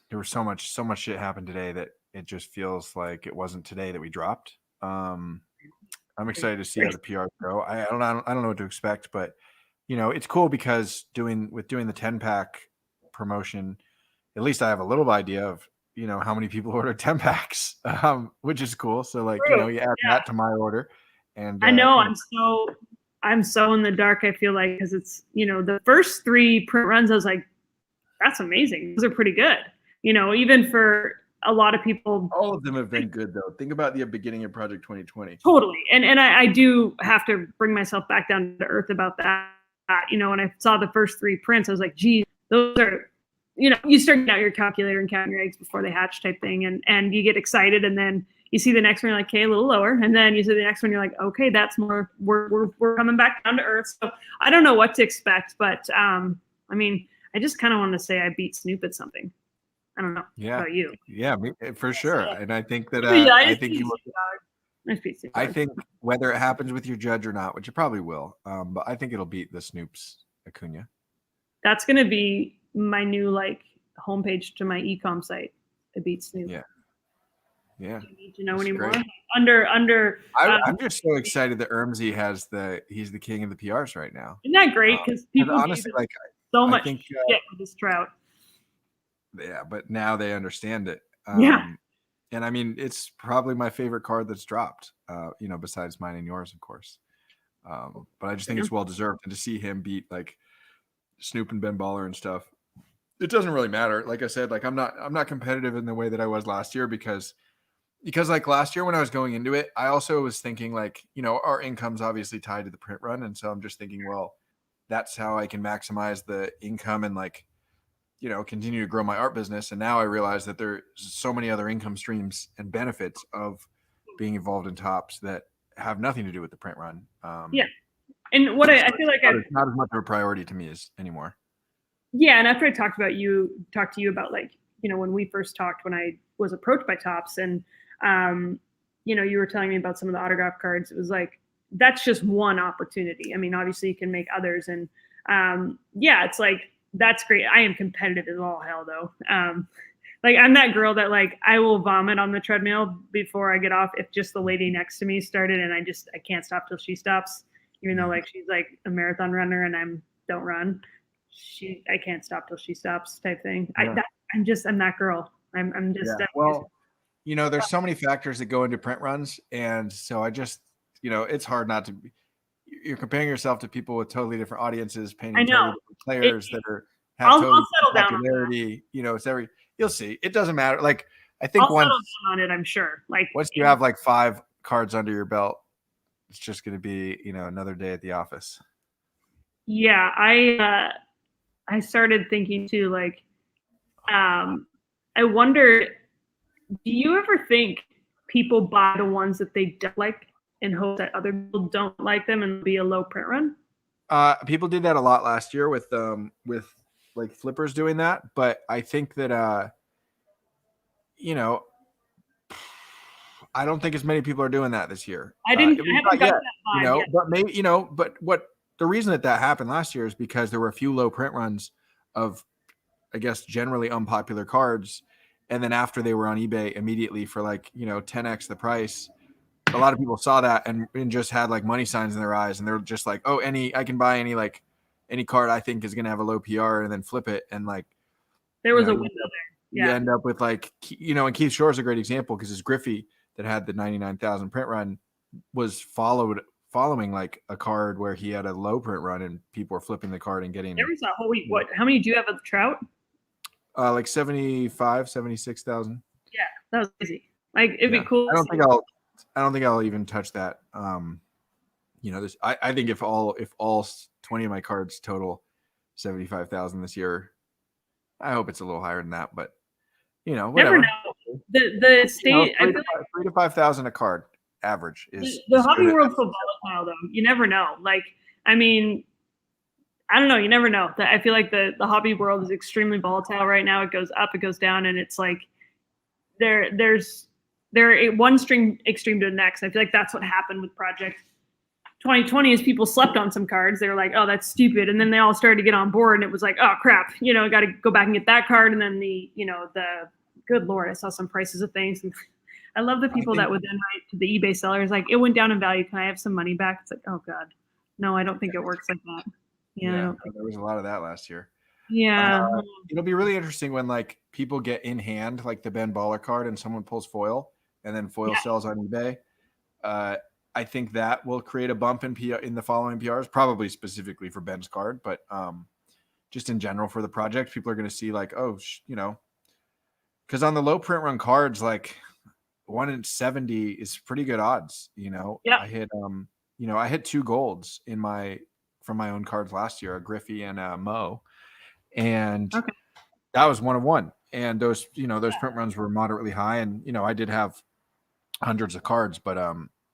there was so much shit happened today that it just feels like it wasn't today that we dropped. I'm excited to see how the PR go. I don't know what to expect, but it's cool because doing the 10-pack promotion, at least I have a little idea of how many people order 10 packs, which is cool. So you add that to my order, and I know I'm so in the dark. I feel like because it's the first 3 print runs, I was like, that's amazing. Those are pretty good. Even for a lot of people, all of them have been good though. Think about the beginning of Project 2020. Totally, and I do have to bring myself back down to earth about that. When I saw the first 3 prints, I was like, geez, those are. You start out your calculator and counting your eggs before they hatch type thing. And you get excited, and then you see the next one, you're like, okay, a little lower. And then you see the next one, you're like, okay, that's more, we're coming back down to earth. So I don't know what to expect, but I mean, I just kind of want to say I beat Snoop at something. I don't know about you. Yeah, for sure. And I think that, I think whether it happens with your judge or not, which it probably will, but I think it'll beat the Snoop's Acuna. That's going to be my new homepage to my e-com site. It beats Snoop. Yeah. Do you need to know anymore? Under. I'm just so excited that Ermsey he's the king of the PRs right now. Isn't that great? Because people honestly so much shit with this Trout. Yeah, but now they understand it. And I mean, it's probably my favorite card that's dropped. Besides mine and yours, of course. But I just think it's well deserved, and to see him beat Snoop and Ben Baller and stuff. It doesn't really matter. Like I said, I'm not competitive in the way that I was last year because last year when I was going into it, I also was thinking our income's obviously tied to the print run. And so I'm just thinking, well, that's how I can maximize the income and continue to grow my art business. And now I realize that there's so many other income streams and benefits of being involved in Topps that have nothing to do with the print run. And what I feel like it's not as much of a priority to me anymore. Yeah, and after I talked to you about when we first talked, when I was approached by Topps, and you were telling me about some of the autograph cards. It was that's just one opportunity. I mean, obviously you can make others, and it's that's great. I am competitive as all hell though. I'm that girl that I will vomit on the treadmill before I get off if just the lady next to me started, and I can't stop till she stops, even though she's a marathon runner and I don't run. I can't stop till she stops type thing. Yeah. I'm that girl. I'm just. Yeah. Well, there's so many factors that go into print runs, and so I just, it's hard not to. You're comparing yourself to people with totally different audiences, painting totally different players that have totally different popularity. It's you'll see. It doesn't matter. I think I'll settle down on it. I'm sure. Once you have 5 cards under your belt, it's just going to be another day at the office. Yeah, I started thinking too, I wonder, do you ever think people buy the ones that they don't like in hope that other people don't like them and be a low print run? People did that a lot last year with flippers doing that, but I think that I don't think as many people are doing that this year. I haven't gotten that vibe yet. But maybe but what the reason that happened last year is because there were a few low print runs of, I guess, generally unpopular cards. And then after they were on eBay immediately for like, 10x the price, a lot of people saw that and just had like money signs in their eyes. And they're just like, oh, I can buy any card I think is going to have a low PR and then flip it. And like, there was a window there. You end up with like, and Keith Shore is a great example because his Griffey that had the 99,000 print run was following like a card where he had a low print run and people were flipping the card and getting. There was a whole week. What? How many do you have of Trout? Like 75, 76,000. Yeah, that was easy. Like it'd be cool. I don't think I'll even touch that. This. I think if all 20 of my cards total 75,000 this year, I hope it's a little higher than that. But whatever. Never know. The state. 3 to 5,000 a card average is the hobby world's so volatile though. You never know. Like I mean, I don't know. You never know. I feel like the hobby world is extremely volatile right now. It goes up, it goes down, and it's like there's one extreme to the next. I feel like that's what happened with Project 2020 is people slept on some cards. They were like, oh, that's stupid. And then they all started to get on board and it was like, oh crap, got to go back and get that card. And then the good Lord, I saw some prices of things. And I love the people that would then write to the eBay sellers, like it went down in value. Can I have some money back? It's like, oh God, no, I don't think it works like that. Yeah, there was a lot of that last year. Yeah. It'll be really interesting when like people get in hand, like the Ben Baller card and someone pulls foil and then foil sells on eBay. I think that will create a bump in the following PRs, probably specifically for Ben's card, but just in general for the project, people are going to see like, oh, because on the low print run cards, like 1 in 70 is pretty good odds. Yeah. I hit I hit 2 golds from my own cards last year, a Griffey and a Mo, and that was 1 of 1. And those print runs were moderately high, and I did have hundreds of cards, but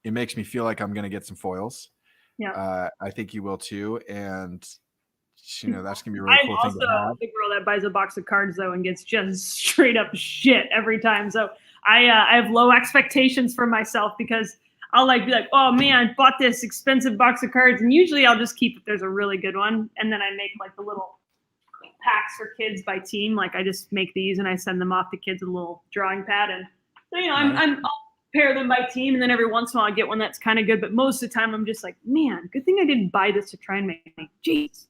it makes me feel like I'm going to get some foils. Yeah. I think you will too. And, that's going to be a really cool thing to have. I'm also the girl that buys a box of cards, though, and gets just straight up shit every time. So I have low expectations for myself because I'll be like, oh, man, I bought this expensive box of cards. And usually I'll just keep if there's a really good one. And then I make like the little packs for kids by team. Like I just make these and I send them off to kids with a little drawing pad. And, I'll pair them by team, and then every once in a while I get one that's kind of good, but most of the time I'm just like, man, good thing I didn't buy this to try and make me. Jeez.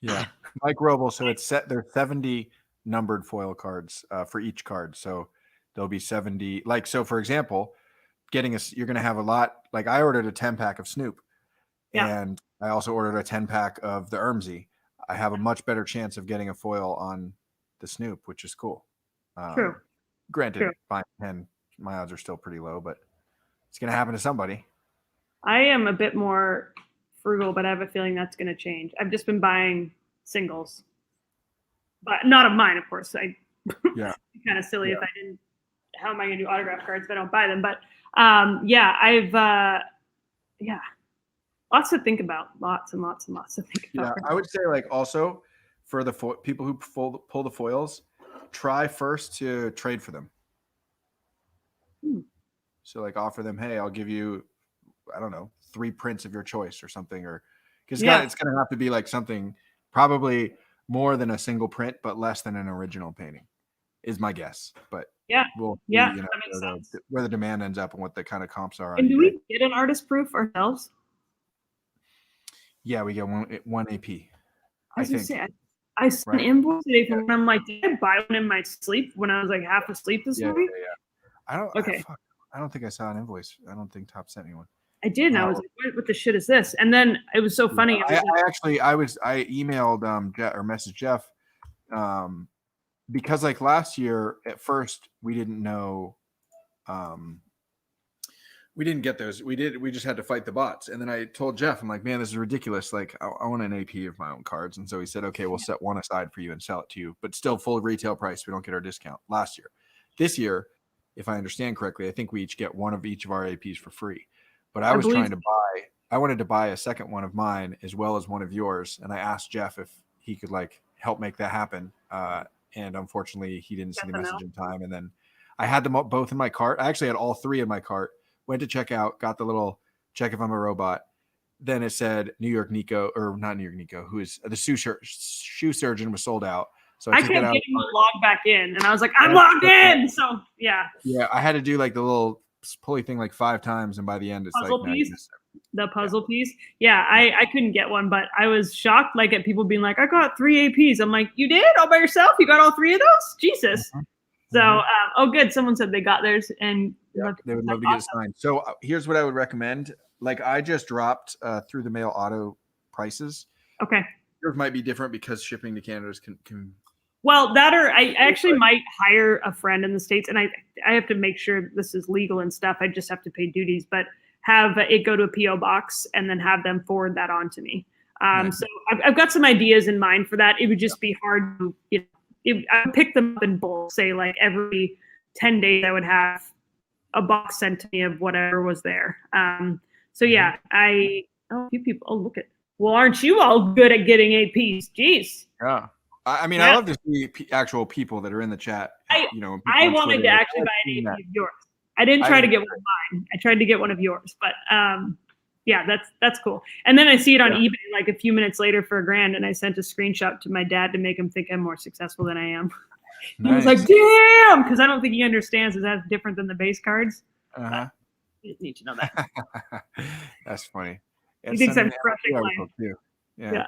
Yeah, Mike Roble. So it's set. There's 70 numbered foil cards for each card, so there'll be 70. Like so, for example, you're going to have a lot. Like I ordered a 10-pack of Snoop, and I also ordered a 10-pack of the Ermsey. I have a much better chance of getting a foil on the Snoop, which is cool. True. Granted, buying 10. My odds are still pretty low, but it's going to happen to somebody. I am a bit more frugal, but I have a feeling that's going to change. I've just been buying singles, but not of mine, of course. It'd be kind of silly if I didn't. How am I going to do autograph cards if I don't buy them? But I've lots to think about. Lots and lots and lots to think about. Yeah, I would say like also for the people who pull the foils, try first to trade for them. So like offer them, hey, I'll give you, I don't know, 3 prints of your choice or something, or because it's going to have to be like something probably more than a single print, but less than an original painting is my guess. But we'll see, that makes sense. Where the demand ends up and what the kind of comps are. And do we get an artist proof ourselves? Yeah, we get one AP. I think. I saw an invoice today from I'm like, did I buy one in my sleep when I was like half asleep this morning? I don't. Okay. I don't think I saw an invoice. I don't think Top sent me one. I did, and I was like, "What the shit is this?" And then it was so funny. I emailed or messaged Jeff, because like last year at first we didn't know, we didn't get those. We just had to fight the bots. And then I told Jeff, I'm like, man, this is ridiculous. Like I want an AP of my own cards. And so he said, okay, we'll set one aside for you and sell it to you, but still full retail price. We don't get our discount last year. This year, if I understand correctly, I think we each get one of each of our APs for free. But I wanted to buy a second one of mine as well as one of yours. And I asked Jeff if he could like help make that happen. And unfortunately he didn't see the message in time. And then I had them both in my cart. I actually had all 3 in my cart, went to check out, got the little check if I'm a robot, then it said New York Nico, or not New York Nico, who is the shoe surgeon, was sold out. So I took it kept out. getting the log back in, and I was like, I'm logged in. So yeah. Yeah, I had to do like the little pulley thing like 5 times, and by the end, it's Puzzle like, no, piece. The puzzle piece. Yeah, I couldn't get one, but I was shocked, like, at people being like, I got 3 APs. I'm like, you did all by yourself? You got all 3 of those? Jesus. So, oh, good. Someone said they got theirs, and they would love to get it signed. So here's what I would recommend. Like, I just dropped through the mail auto prices. Okay. Yours might be different because shipping to Canada can. Well, that, or I actually might hire a friend in the States, and I have to make sure this is legal and stuff. I just have to pay duties, but have it go to a PO box and then have them forward that on to me. Nice. So I've got some ideas in mind for that. It would just be hard to, I would pick them up in bulk. Say like every 10 days, I would have a box sent to me of whatever was there. So yeah, you people. Oh, look at. Well, aren't you all good at getting APs? Jeez. Yeah. I mean, I love to see actual people that are in the chat. I wanted to actually buy an AP of yours. I didn't try to get one of mine. I tried to get one of yours, but yeah, that's cool. And then I see it on eBay like a few minutes later for $1,000, and I sent a screenshot to my dad to make him think I'm more successful than I am. Nice. He was like, "Damn," because I don't think he understands that that's different than the base cards. You need to know that. That's funny. He thinks I'm crushing too. Yeah.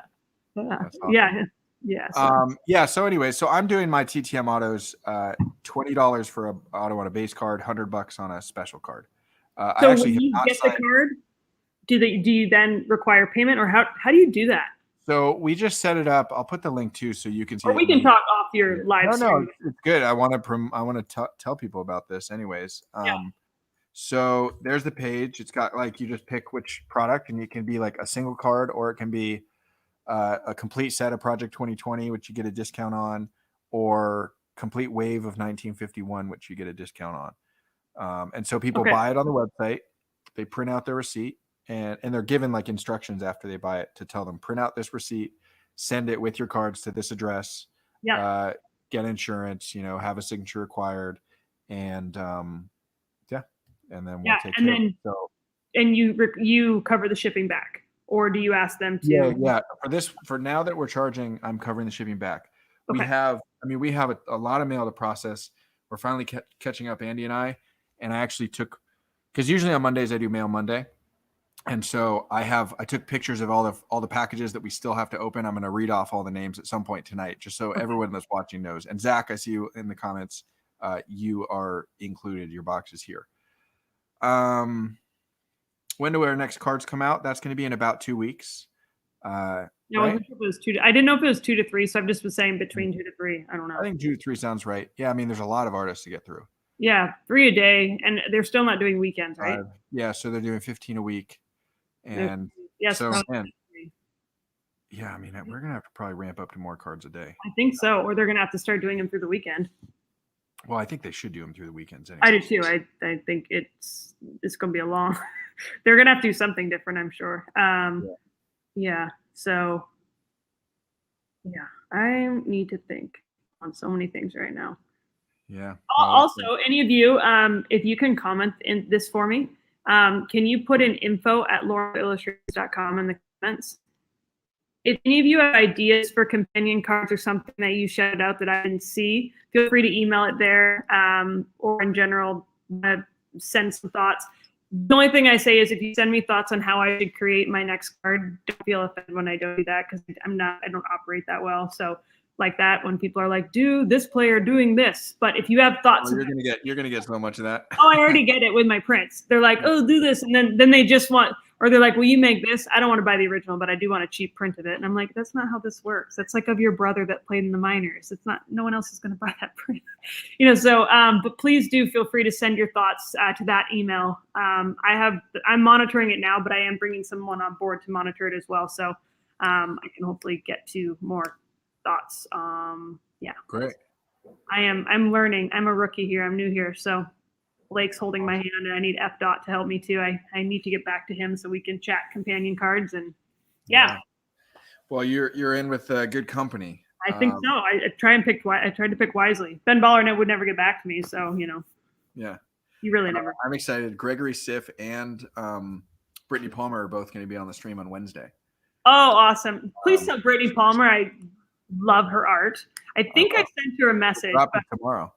Awesome. Yeah. So anyway, so I'm doing my TTM autos, $20 for an auto on a base card, $100 on a special card. So when you get the card, do you then require payment, or how do you do that? So we just set it up. I'll put the link too, so you can see. Or we can talk off your live stream. No, it's good. I want to tell people about this, anyways. So there's the page. It's got like, you just pick which product, and it can be like a single card, or it can be a complete set of Project 2020, which you get a discount on, or complete wave of 1951, which you get a discount on. And so people buy it on the website. They print out their receipt, and they're given like instructions after they buy it to tell them, print out this receipt, send it with your cards to this address, get insurance, have a signature required, and and then we'll take care of it. So, and you cover the shipping back, or do you ask them to? Yeah. For now that we're charging, I'm covering the shipping back. Okay. We have a lot of mail to process. We're finally catching up, Andy and I actually took, because usually on Mondays I do Mail Monday. And so I took pictures of all the packages that we still have to open. I'm going to read off all the names at some point tonight, just so everyone that's watching knows. And Zach, I see you in the comments. You are included. Your box is here. When do our next cards come out? That's going to be in about 2 weeks. I wasn't sure if it was 2 to, I didn't know if it was 2 to 3, so I'm just saying between 2 to 3. I don't know. I think 2 to 3 sounds right. Yeah, I mean, there's a lot of artists to get through. Yeah, 3 a day, and they're still not doing weekends, right? Yeah, so they're doing 15 a week, and so yeah, I mean, we're gonna have to probably ramp up to more cards a day. I think so, or they're gonna have to start doing them through the weekend. Well, I think they should do them through the weekends anyway. I do too. I think it's going to be a long. They're going to have to do something different, I'm sure. Yeah. So, yeah, I need to think on so many things right now. Yeah. Also, any of you, if you can comment in this for me, can you put in info@laurelillustrations.com in the comments? If any of you have ideas for companion cards or something that you shouted out that I didn't see, feel free to email it there, or in general, send some thoughts. The only thing I say is if you send me thoughts on how I should create my next card, don't feel offended when I don't do that, because I don't operate that well. So like that, when people are like, do this player doing this. But if you have thoughts, you're gonna get so much of that. Oh, I already get it with my prints. They're like, oh, do this, and then they just want, or they're like, will you make this? I don't want to buy the original, but I do want a cheap print of it. And I'm like, that's not how this works. That's like of your brother that played in the minors. It's not. No one else is going to buy that print. So but please do feel free to send your thoughts to that email. I'm monitoring it now, but I am bringing someone on board to monitor it as well. So I can hopefully get to more thoughts. Yeah. Great. I'm learning. I'm a rookie here. I'm new here. So Blake's holding my hand, and I need F. to help me too. I need to get back to him so we can chat companion cards, and yeah. Well, you're in with good company. I think so. I tried to pick wisely. Ben Baller would never get back to me, so Yeah. You really never. I'm excited. Gregory Siff and Brittany Palmer are both going to be on the stream on Wednesday. Oh, awesome. Please tell Brittany Palmer I love her art. I think I sent her a message. Drop it tomorrow.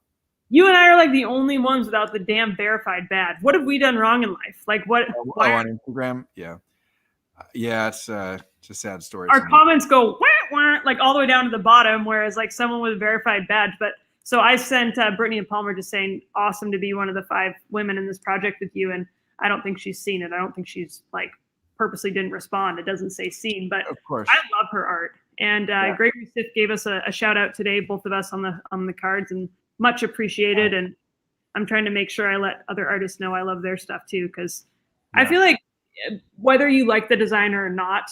You and I are like the only ones without the damn verified badge. What have we done wrong in life? Like what? Why on Instagram? Yeah. Yeah, it's a sad story. Our comments go wah, wah, like all the way down to the bottom, whereas like someone with a verified badge. But so I sent Brittany and Palmer just saying, awesome to be one of the 5 women in this project with you. And I don't think she's seen it. I don't think she's like purposely didn't respond. It doesn't say seen, but of course. I love her art. And Gregory Siff gave us a shout out today, both of us on the cards, and much appreciated. And I'm trying to make sure I let other artists know I love their stuff too, because I feel like whether you like the designer or not,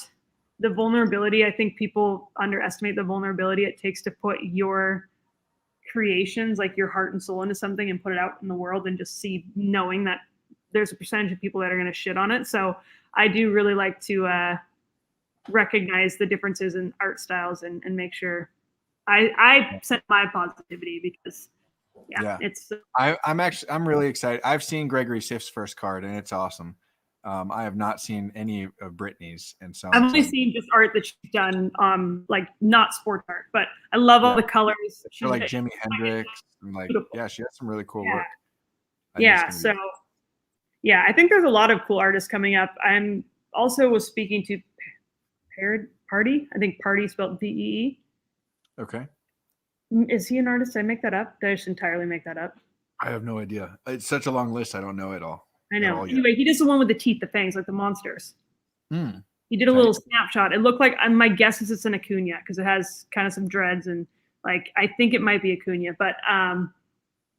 the vulnerability, I think people underestimate the vulnerability it takes to put your creations, like your heart and soul, into something and put it out in the world, and just knowing that there's a percentage of people that are going to shit on it. So I do really like to recognize the differences in art styles and make sure I sent my positivity, because it's. I'm really excited. I've seen Gregory Siff's first card and it's awesome. I have not seen any of Brittany's, and so I've only seen just art that she's done, like not sport art, but I love all the colors. She's like Jimi Hendrix, and like she has some really cool work. I think there's a lot of cool artists coming up. I'm also was speaking to Party. I think Party spelled Dee. Okay. Is he an artist? Did I make that up? Did I just entirely make that up? I have no idea. It's such a long list. I don't know it all. I know. Anyway, he does the one with the teeth, the fangs, like the monsters. Mm. He did a little snapshot. It looked like, my guess is it's an Acuna, because it has kind of some dreads, and like I think it might be Acuna, but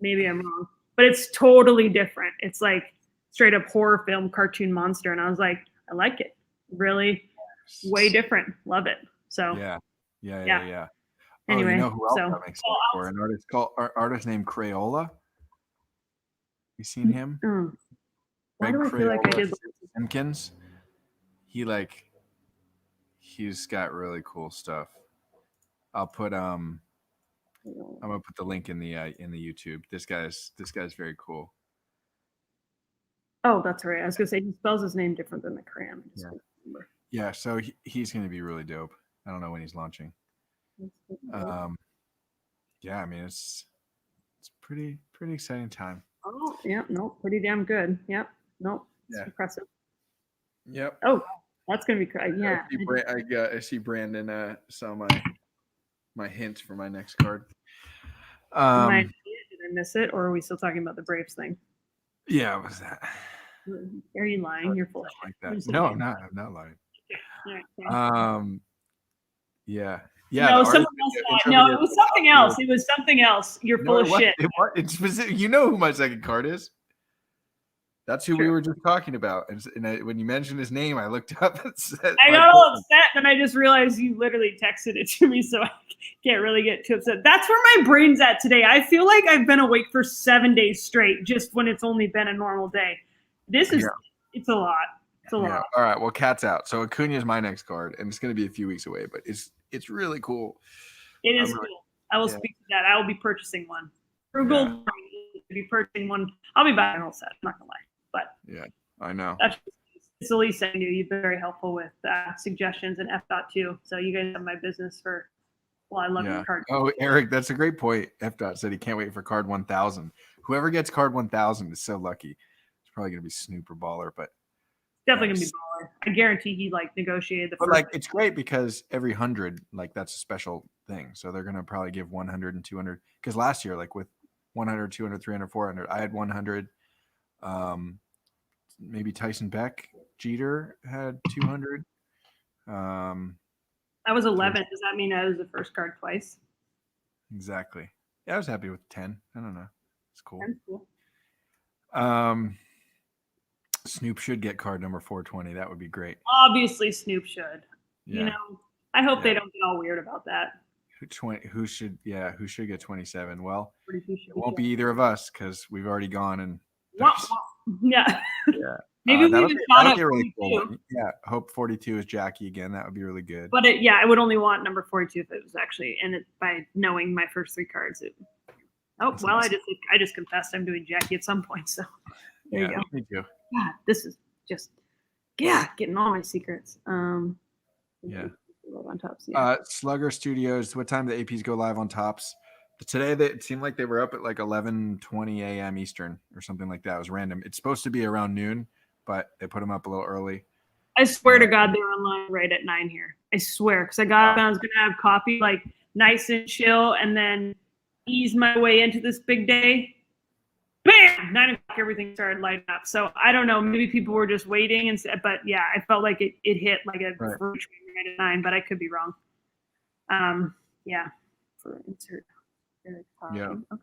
maybe I'm wrong. But it's totally different. It's like straight up horror film cartoon monster, and I was like, I like it. Really, way different. Love it. So yeah. Anyway, you know who else I'm excited for? An artist artist named Crayola. You seen him? Why do I feel like I did? Jenkins. He's got really cool stuff. I'll put I'm gonna put the link in the YouTube. This guy's very cool. Oh, that's right. I was gonna say he spells his name different than the crayon. Yeah, so he's gonna be really dope. I don't know when he's launching. I mean it's pretty exciting time. Oh yeah, no, pretty damn good. Yep, no, it's impressive. Yep. Oh, that's gonna be great. Yeah. I see Brandon saw my hint for my next card. Did I miss it, or are we still talking about the Braves thing? Yeah, what was that? Are you lying? You're full of shit. Like that. No, I'm not lying. Yeah. No, someone else. No, it was something else. It was something else. You're full of shit. It's specific. You know who my second card is? That's who we were just talking about. And when you mentioned his name, I looked up and said, I got all upset, and I just realized you literally texted it to me, so I can't really get too upset. That's where my brain's at today. I feel like I've been awake for 7 days straight, just when it's only been a normal day. It's a lot. It's a lot. All right. Well, cat's out. So Acuna is my next card, and it's going to be a few weeks away, but it's really cool. It is cool. I will speak to that. I will be purchasing one. Frugal be purchasing one. I'll be buying a whole set. I'm not gonna lie, but I know. It's the least I knew. You've been very helpful with suggestions and F.dot too. So you guys have my business for. Well, I love your card. Oh, Eric, that's a great point. F.dot said he can't wait for card 1000. Whoever gets card 1000 is so lucky. It's probably gonna be Snoop or Baller, but. Definitely gonna be Baller. I guarantee he negotiated the. But it's great because every 100, that's a special thing. So they're gonna probably give 100 and 200. Because last year, with 100, 200, 300, 400, I had 100. Maybe Tyson Beck, Jeter had 200. I was 11. Does that mean I was the first card twice? Exactly. Yeah, I was happy with 10. I don't know. It's cool. 10's cool. Snoop should get card number 420. That would be great. Obviously, Snoop should. Yeah. I hope they don't get all weird about that. Who should get 27? Well, it won't be either of us because we've already gone and. Yeah. Maybe we even thought of really cool. Yeah, hope 42 is Jackie again. That would be really good. But I would only want number 42 if it was actually by knowing my first 3 cards. I just confessed I'm doing Jackie at some point. So there you go. Me too. God, this is just Yeah, getting all my secrets. Yeah. Live on Tops. Yeah. Slugger Studios. What time do the APs go live on Tops? Today it seemed like they were up at like 11:20 a.m. Eastern or something like that. It was random. It's supposed to be around noon, but they put them up a little early. I swear to God, they're online right at 9 here. I swear, because I got up and I was gonna have coffee, like nice and chill, and then ease my way into this big day. Bam! 9 o'clock, everything started lighting up. So I don't know. Maybe people were just waiting, but yeah, I felt like it hit like a right at 9, but I could be wrong. Yeah. For insert. Yeah. Okay.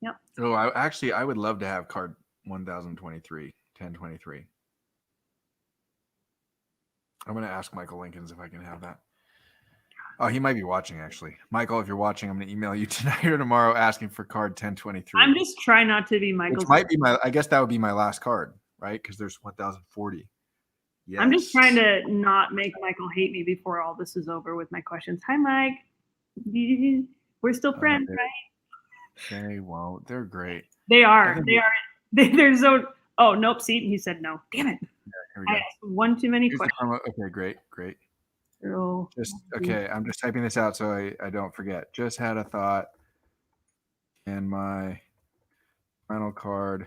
Yep. Oh, I would love to have card 1023, 1023. I'm going to ask Michael Lincolns if I can have that. Oh, he might be watching, actually. Michael, if you're watching, I'm going to email you tonight or tomorrow asking for card 1023. I'm just trying not to be Michael's. Which might be I guess that would be my last card, right? Because there's 1040. Yes. I'm just trying to not make Michael hate me before all this is over with my questions. Hi, Mike. We're still friends, right? They won't. They're great. They are. They're so. Oh, nope. See, he said no. Damn it. Yeah, here we go. I asked one too many questions. Okay, great. Okay, I'm just typing this out so I don't forget. Just had a thought. And my final card,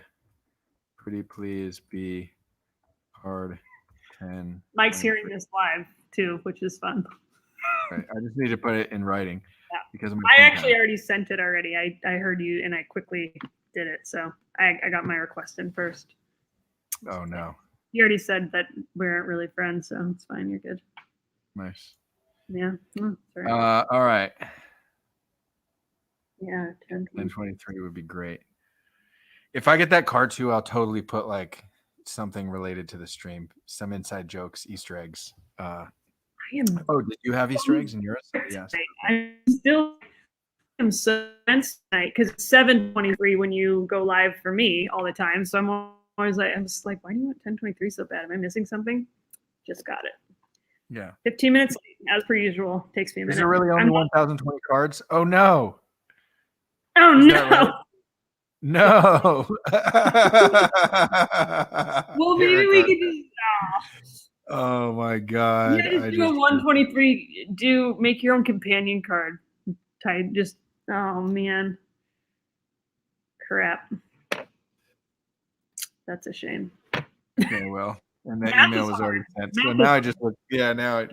pretty please be card 10. Mike's hearing this live too, which is fun. Right. I just need to put it in writing. Yeah. Because I actually already sent it already. I heard you and I quickly did it. So I got my request in first. Oh no. You already said that we aren't really friends, so it's fine. You're good. Nice. Yeah. Sorry. All right. Yeah, 1023 would be great. If I get that card too, I'll totally put like something related to the stream, some inside jokes, Easter eggs. Oh, did you have Easter eggs in yours? Yes. I still am so tense tonight because it's 7:23 when you go live for me all the time. So I'm just like, why do you want 10:23 so bad? Am I missing something? Just got it. Yeah. 15 minutes late, as per usual. Takes me a minute. Is there really only 1,020 cards? Oh no. Oh no. Right? No. Well, maybe we could just. Oh my God. Yeah, just do a 123. Make your own companion card. Oh man. Crap. That's a shame. Okay, well. And that email was already sent. So now I just look. Yeah, now. I'm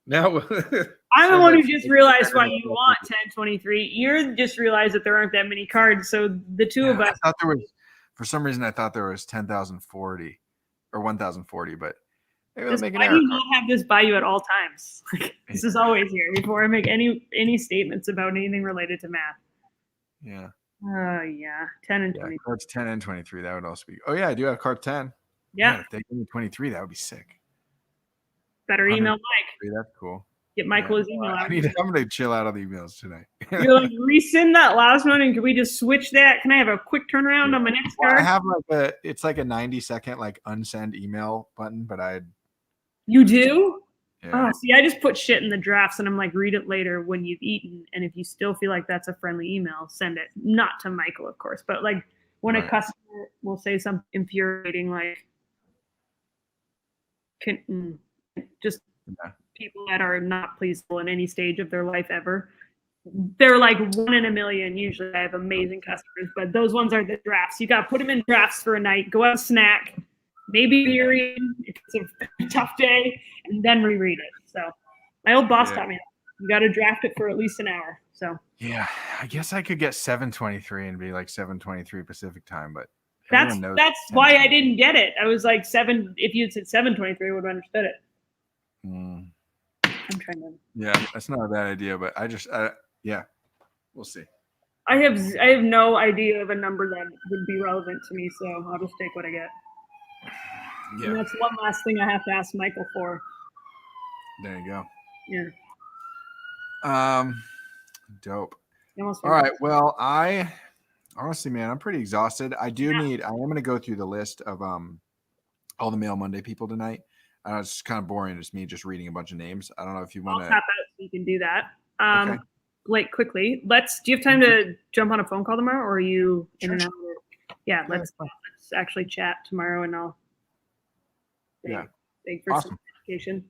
the one who just realized why you want 1023. You're just realized that there aren't that many cards. So the two of us. I thought there was, for some reason, I thought there was 10,040 or 1,040, but maybe I'll make an error. Why do you not have this by you at all times? This is always here before I make any statements about anything related to math. Yeah. Yeah. 10 and 23. Cards 10 and 23. That would also be. Oh yeah, I do have card 10. Yeah. Man, if they give me 23, that would be sick. Better email Mike. That's cool. Get Michael his email out. I'm going to chill out on the emails tonight. You're like, resend that last one, and can we just switch that? Can I have a quick turnaround on my next card? I have it's like a 90-second like unsend email button, but You do? Yeah. Oh, see, I just put shit in the drafts, and I'm like, read it later when you've eaten, and if you still feel like that's a friendly email, send it. Not to Michael, of course, but like when a customer will say something infuriating, like, people that are not pleasable in any stage of their life ever. They're like 1 in a million. Usually I have amazing customers, but those ones are the drafts. You got to put them in drafts for a night, go out, snack, maybe beer if it's a tough day, and then reread it. So my old boss taught me that. You got to draft it for at least an hour. So yeah, I guess I could get 7:23 and be like 7:23 Pacific time, but that's why I didn't get it. I was like 7. If you had said 7:23, I would have understood it. I'm trying to. Yeah, that's not a bad idea, but yeah, we'll see. I have no idea of a number that would be relevant to me, so I'll just take what I get. Yeah. And that's one last thing I have to ask Michael for. There you go. Yeah. Dope. All right. Well, honestly, man, I'm pretty exhausted. I am going to go through the list of all the Mail Monday people tonight. It's kind of boring, just me just reading a bunch of names. I don't know if you want to. I'll tap out so you can do that. Okay. Blake, quickly, do you have time to jump on a phone call tomorrow, or are you in and out? Yeah, let's actually chat tomorrow, and I'll. Yeah. big for Awesome. some education.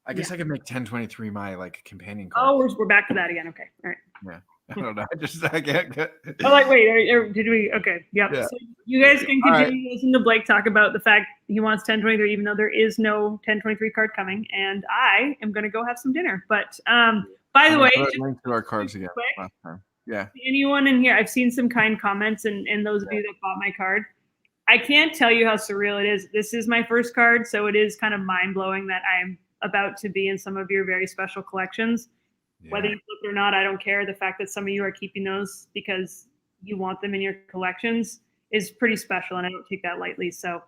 I guess I could make 1023 my like companion card. Oh, we're back to that again. Okay, all right. Yeah. I don't know. I can't get. Oh, like wait, did we? Okay, yep. Yeah. So you guys can All continue to listen to Blake talk about the fact he wants 1023, even though there is no 1023 card coming, and I am going to go have some dinner. But by the way, just link to our cards again quick, last time. Yeah. Anyone in here? I've seen some kind comments, and those of you that bought my card. I can't tell you how surreal it is. This is my first card, so it is kind of mind blowing that I'm about to be in some of your very special collections. Yeah. Whether you flip it or not, I don't care. The fact that some of you are keeping those because you want them in your collections is pretty special, and I don't take that lightly. So,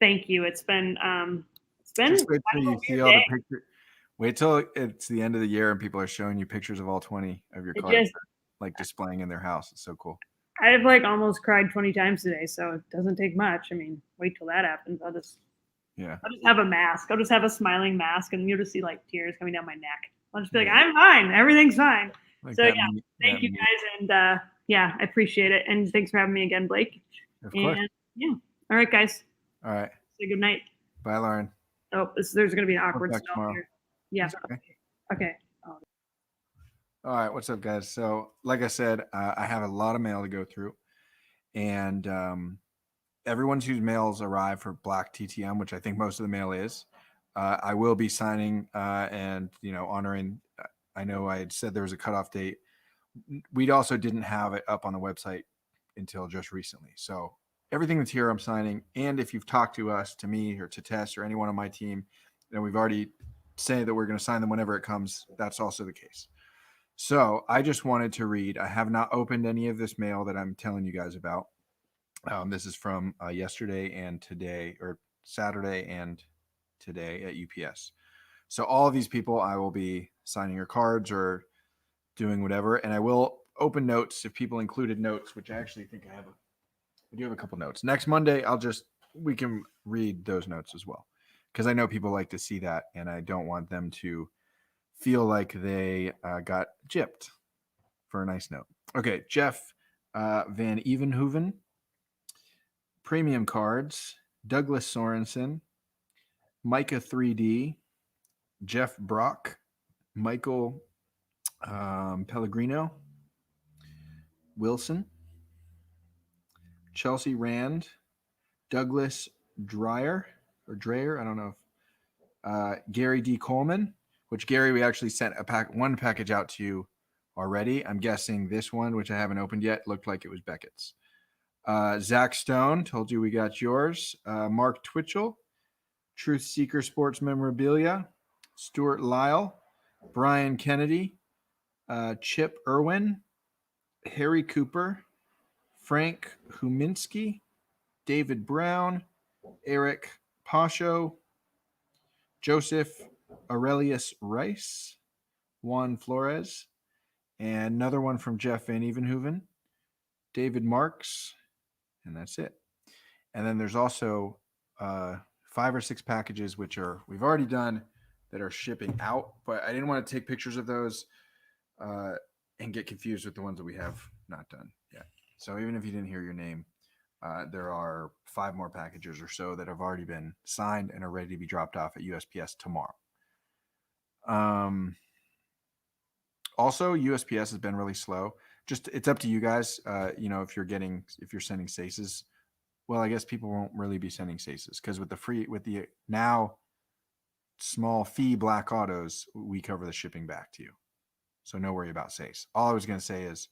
thank you. It's been just wait till you see all the pictures. Wait till it's the end of the year and people are showing you pictures of all 20 of your cards, like displaying in their house. It's so cool. I've like almost cried 20 times today, so it doesn't take much. I mean, wait till that happens. I'll just have a mask. I'll just have a smiling mask, and you'll just see like tears coming down my neck. I'll just be like, I'm fine. Everything's fine. Like so thank you guys, and I appreciate it, and thanks for having me again, Blake. Of course. And, all right, guys. All right. Say good night. Bye, Lauren. Oh, there's going to be an awkward stall here. Yeah. Okay. All right, what's up, guys? So, like I said, I have a lot of mail to go through, and everyone's whose mails arrive for Black TTM, which I think most of the mail is, I will be signing and honoring. I know I had said there was a cutoff date. We also didn't have it up on the website until just recently. So everything that's here, I'm signing. And if you've talked to us, to me, or to Tess, or anyone on my team, we've already said that we're going to sign them whenever it comes. That's also the case. So I just wanted to read. I have not opened any of this mail that I'm telling you guys about. This is from yesterday and today, or Saturday and today at UPS. So all of these people, I will be signing your cards or doing whatever, and I will open notes if people included notes, which I actually think I do have a couple notes. Next Monday, we can read those notes as well, because I know people like to see that, and I don't want them to feel like they got gypped for a nice note. Okay, Jeff Van Evenhoven, premium cards, Douglas Sorensen, Micah 3D, Jeff Brock, Michael Pellegrino, Wilson, Chelsea Rand, Douglas Dreyer, I don't know if Gary D. Coleman, which Gary, we actually sent one package out to you already. I'm guessing this one, which I haven't opened yet, looked like it was Beckett's. Zach Stone, told you we got yours. Mark Twitchell, Truth Seeker Sports Memorabilia, Stuart Lyle, Brian Kennedy, Chip Irwin, Harry Cooper, Frank Huminski, David Brown, Eric Pasho, Joseph Aurelius Rice, Juan Flores, and another one from Jeff Van Evenhoven, David Marks, and that's it. And then there's also 5 or 6 packages we've already done that are shipping out, but I didn't want to take pictures of those and get confused with the ones that we have not done yet. So even if you didn't hear your name, there are 5 more packages or so that have already been signed and are ready to be dropped off at USPS tomorrow. Also, USPS has been really slow. It's up to you guys. If you're sending SACEs, well, I guess people won't really be sending SACEs because with the now small fee black autos, we cover the shipping back to you. So no worry about SACE. All I was going to say is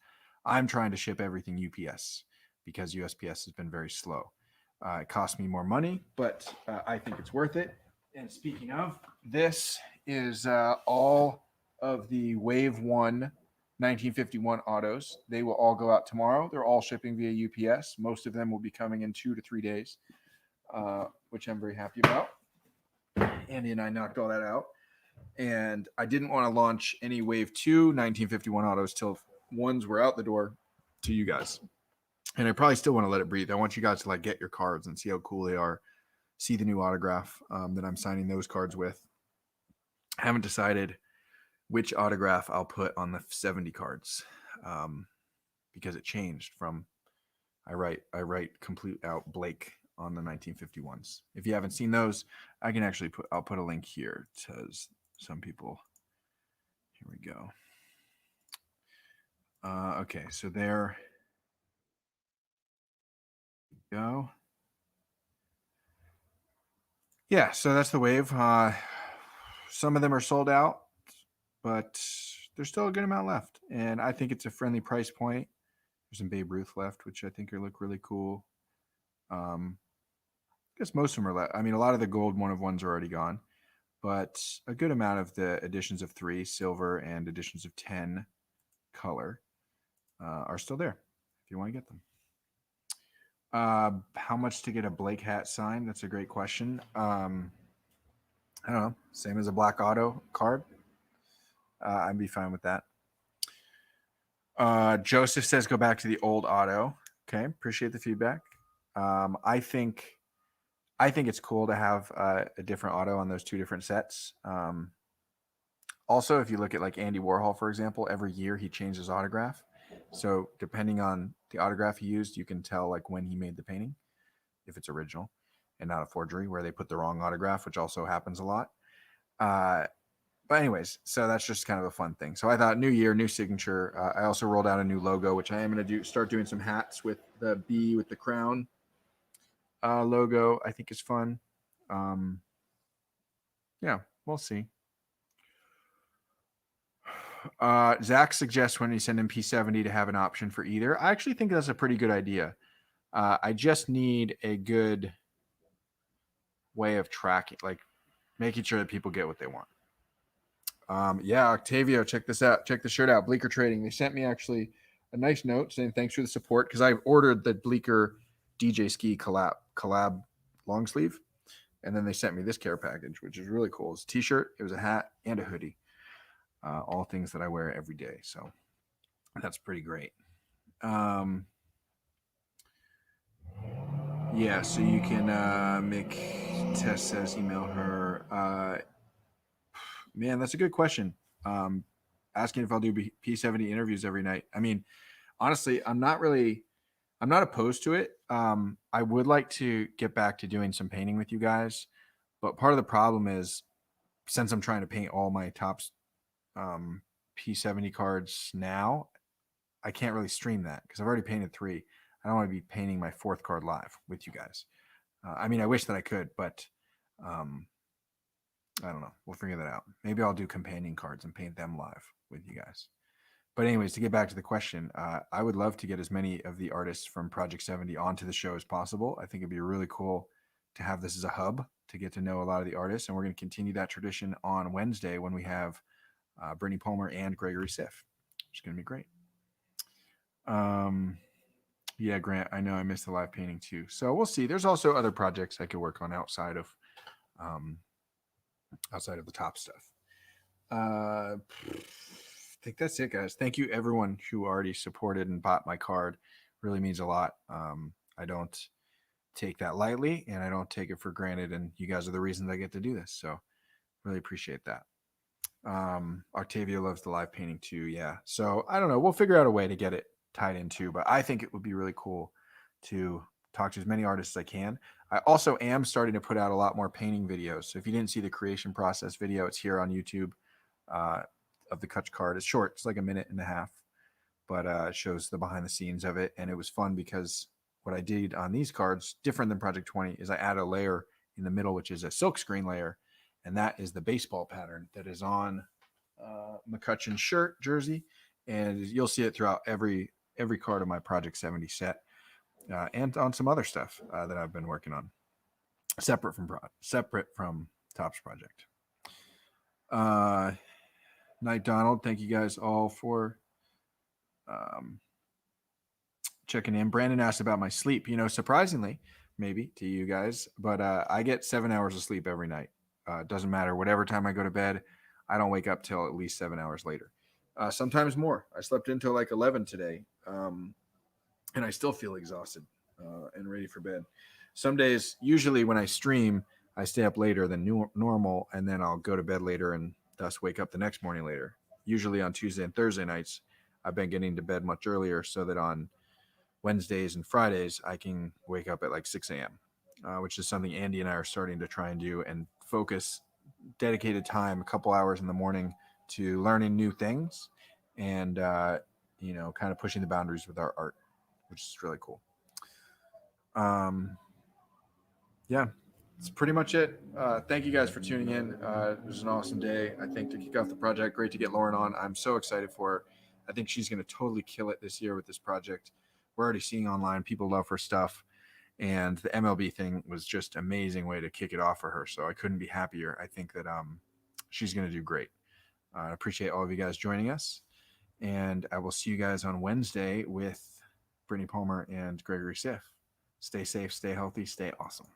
I'm trying to ship everything UPS because USPS has been very slow. It costs me more money, but I think it's worth it. And speaking of, this is all of the Wave 1 1951 autos. They will all go out tomorrow. They're all shipping via UPS. Most of them will be coming in 2 to 3 days, which I'm very happy about. Andy and I knocked all that out. And I didn't want to launch any Wave 2 1951 autos till ones were out the door to you guys. And I probably still want to let it breathe. I want you guys to get your cards and see how cool they are. See the new autograph that I'm signing those cards with. I haven't decided which autograph I'll put on the 70 cards because it changed from I write complete out Blake on the 1951s. If you haven't seen those, I can actually I'll put a link here to some people. Here we go. Okay, so there you go. Yeah, so that's the wave. Some of them are sold out, but there's still a good amount left. And I think it's a friendly price point. There's some Babe Ruth left, which I think look really cool. I guess most of them are left. I mean, a lot of the gold 1-of-1s are already gone, but a good amount of the editions of 3 silver and editions of 10 color are still there if you want to get them. How much to get a Blake hat signed? That's a great question. I don't know. Same as a black auto card. I'd be fine with that. Joseph says go back to the old auto. Okay, appreciate the feedback. I think it's cool to have a different auto on those 2 different sets. Also, if you look at like Andy Warhol, for example, every year he changed his autograph. So depending on the autograph he used, you can tell like when he made the painting, if it's original and not a forgery where they put the wrong autograph, which also happens a lot. But anyways, so that's just kind of a fun thing. So I thought new year, new signature. I also rolled out a new logo, which I am going to start doing some hats with the bee with the crown logo. I think is fun. Yeah, we'll see. Zach suggests when you send in P70 to have an option for either. I actually think that's a pretty good idea. I just need a good way of tracking, like making sure that people get what they want. Yeah, Octavio, check this out. Check the shirt out. Bleecker Trading. They sent me actually a nice note saying thanks for the support because I ordered the Bleecker DJ Ski collab long sleeve, and then they sent me this care package, which is really cool. It's a t-shirt, it was a hat, and a hoodie. All things that I wear every day. So that's pretty great. Yeah, so you can make Tess says email her. Man, that's a good question. Asking if I'll do P70 interviews every night. I mean, honestly, I'm not opposed to it. I would like to get back to doing some painting with you guys, but part of the problem is since I'm trying to paint all my tops P70 cards now, I can't really stream that because I've already painted 3. I don't want to be painting my 4th card live with you guys. I mean, I wish that I could, but I don't know. We'll figure that out. Maybe I'll do companion cards and paint them live with you guys. But anyways, to get back to the question, I would love to get as many of the artists from Project 70 onto the show as possible. I think it'd be really cool to have this as a hub to get to know a lot of the artists. And we're going to continue that tradition on Wednesday when we have Brittany Palmer and Gregory Siff. It's going to be great. Yeah, Grant, I know I missed the live painting too. So we'll see. There's also other projects I could work on outside of the top stuff. I think that's it, guys. Thank you everyone who already supported and bought my card. Really means a lot. I don't take that lightly and I don't take it for granted. And you guys are the reason I get to do this. So really appreciate that. Octavia loves the live painting too. Yeah. So I don't know. We'll figure out a way to get it tied in too, but I think it would be really cool to talk to as many artists as I can. I also am starting to put out a lot more painting videos. So if you didn't see the creation process video, it's here on YouTube of the Kutch card. It's short. It's like a minute and a half, but it shows the behind the scenes of it. And it was fun because what I did on these cards, different than Project 20, is I add a layer in the middle, which is a silk screen layer. And that is the baseball pattern that is on McCutcheon's shirt jersey. And you'll see it throughout every card of my Project 70 set. And on some other stuff that I've been working on, separate from Topps Project. Night Donald, thank you guys all for checking in. Brandon asked about my sleep. Surprisingly, maybe to you guys, but I get 7 hours of sleep every night. Doesn't matter whatever time I go to bed. I don't wake up till at least 7 hours later. Sometimes more. I slept until like 11 today. And I still feel exhausted and ready for bed. Some days, usually when I stream, I stay up later than normal, and then I'll go to bed later and thus wake up the next morning later. Usually on Tuesday and Thursday nights, I've been getting to bed much earlier so that on Wednesdays and Fridays, I can wake up at like 6 a.m. which is something Andy and I are starting to try and do, and focus dedicated time, a couple hours in the morning, to learning new things and kind of pushing the boundaries with our art, which is really cool. Yeah, that's pretty much it. Thank you guys for tuning in. It was an awesome day, I think, to kick off the project. Great to get Lauren on. I'm so excited for her. I think she's going to totally kill it this year with this project. We're already seeing online people love her stuff, and the MLB thing was just an amazing way to kick it off for her. So I couldn't be happier. I think that she's going to do great. I appreciate all of you guys joining us, and I will see you guys on Wednesday with Brittany Palmer and Gregory Siff. Stay safe, stay healthy, stay awesome.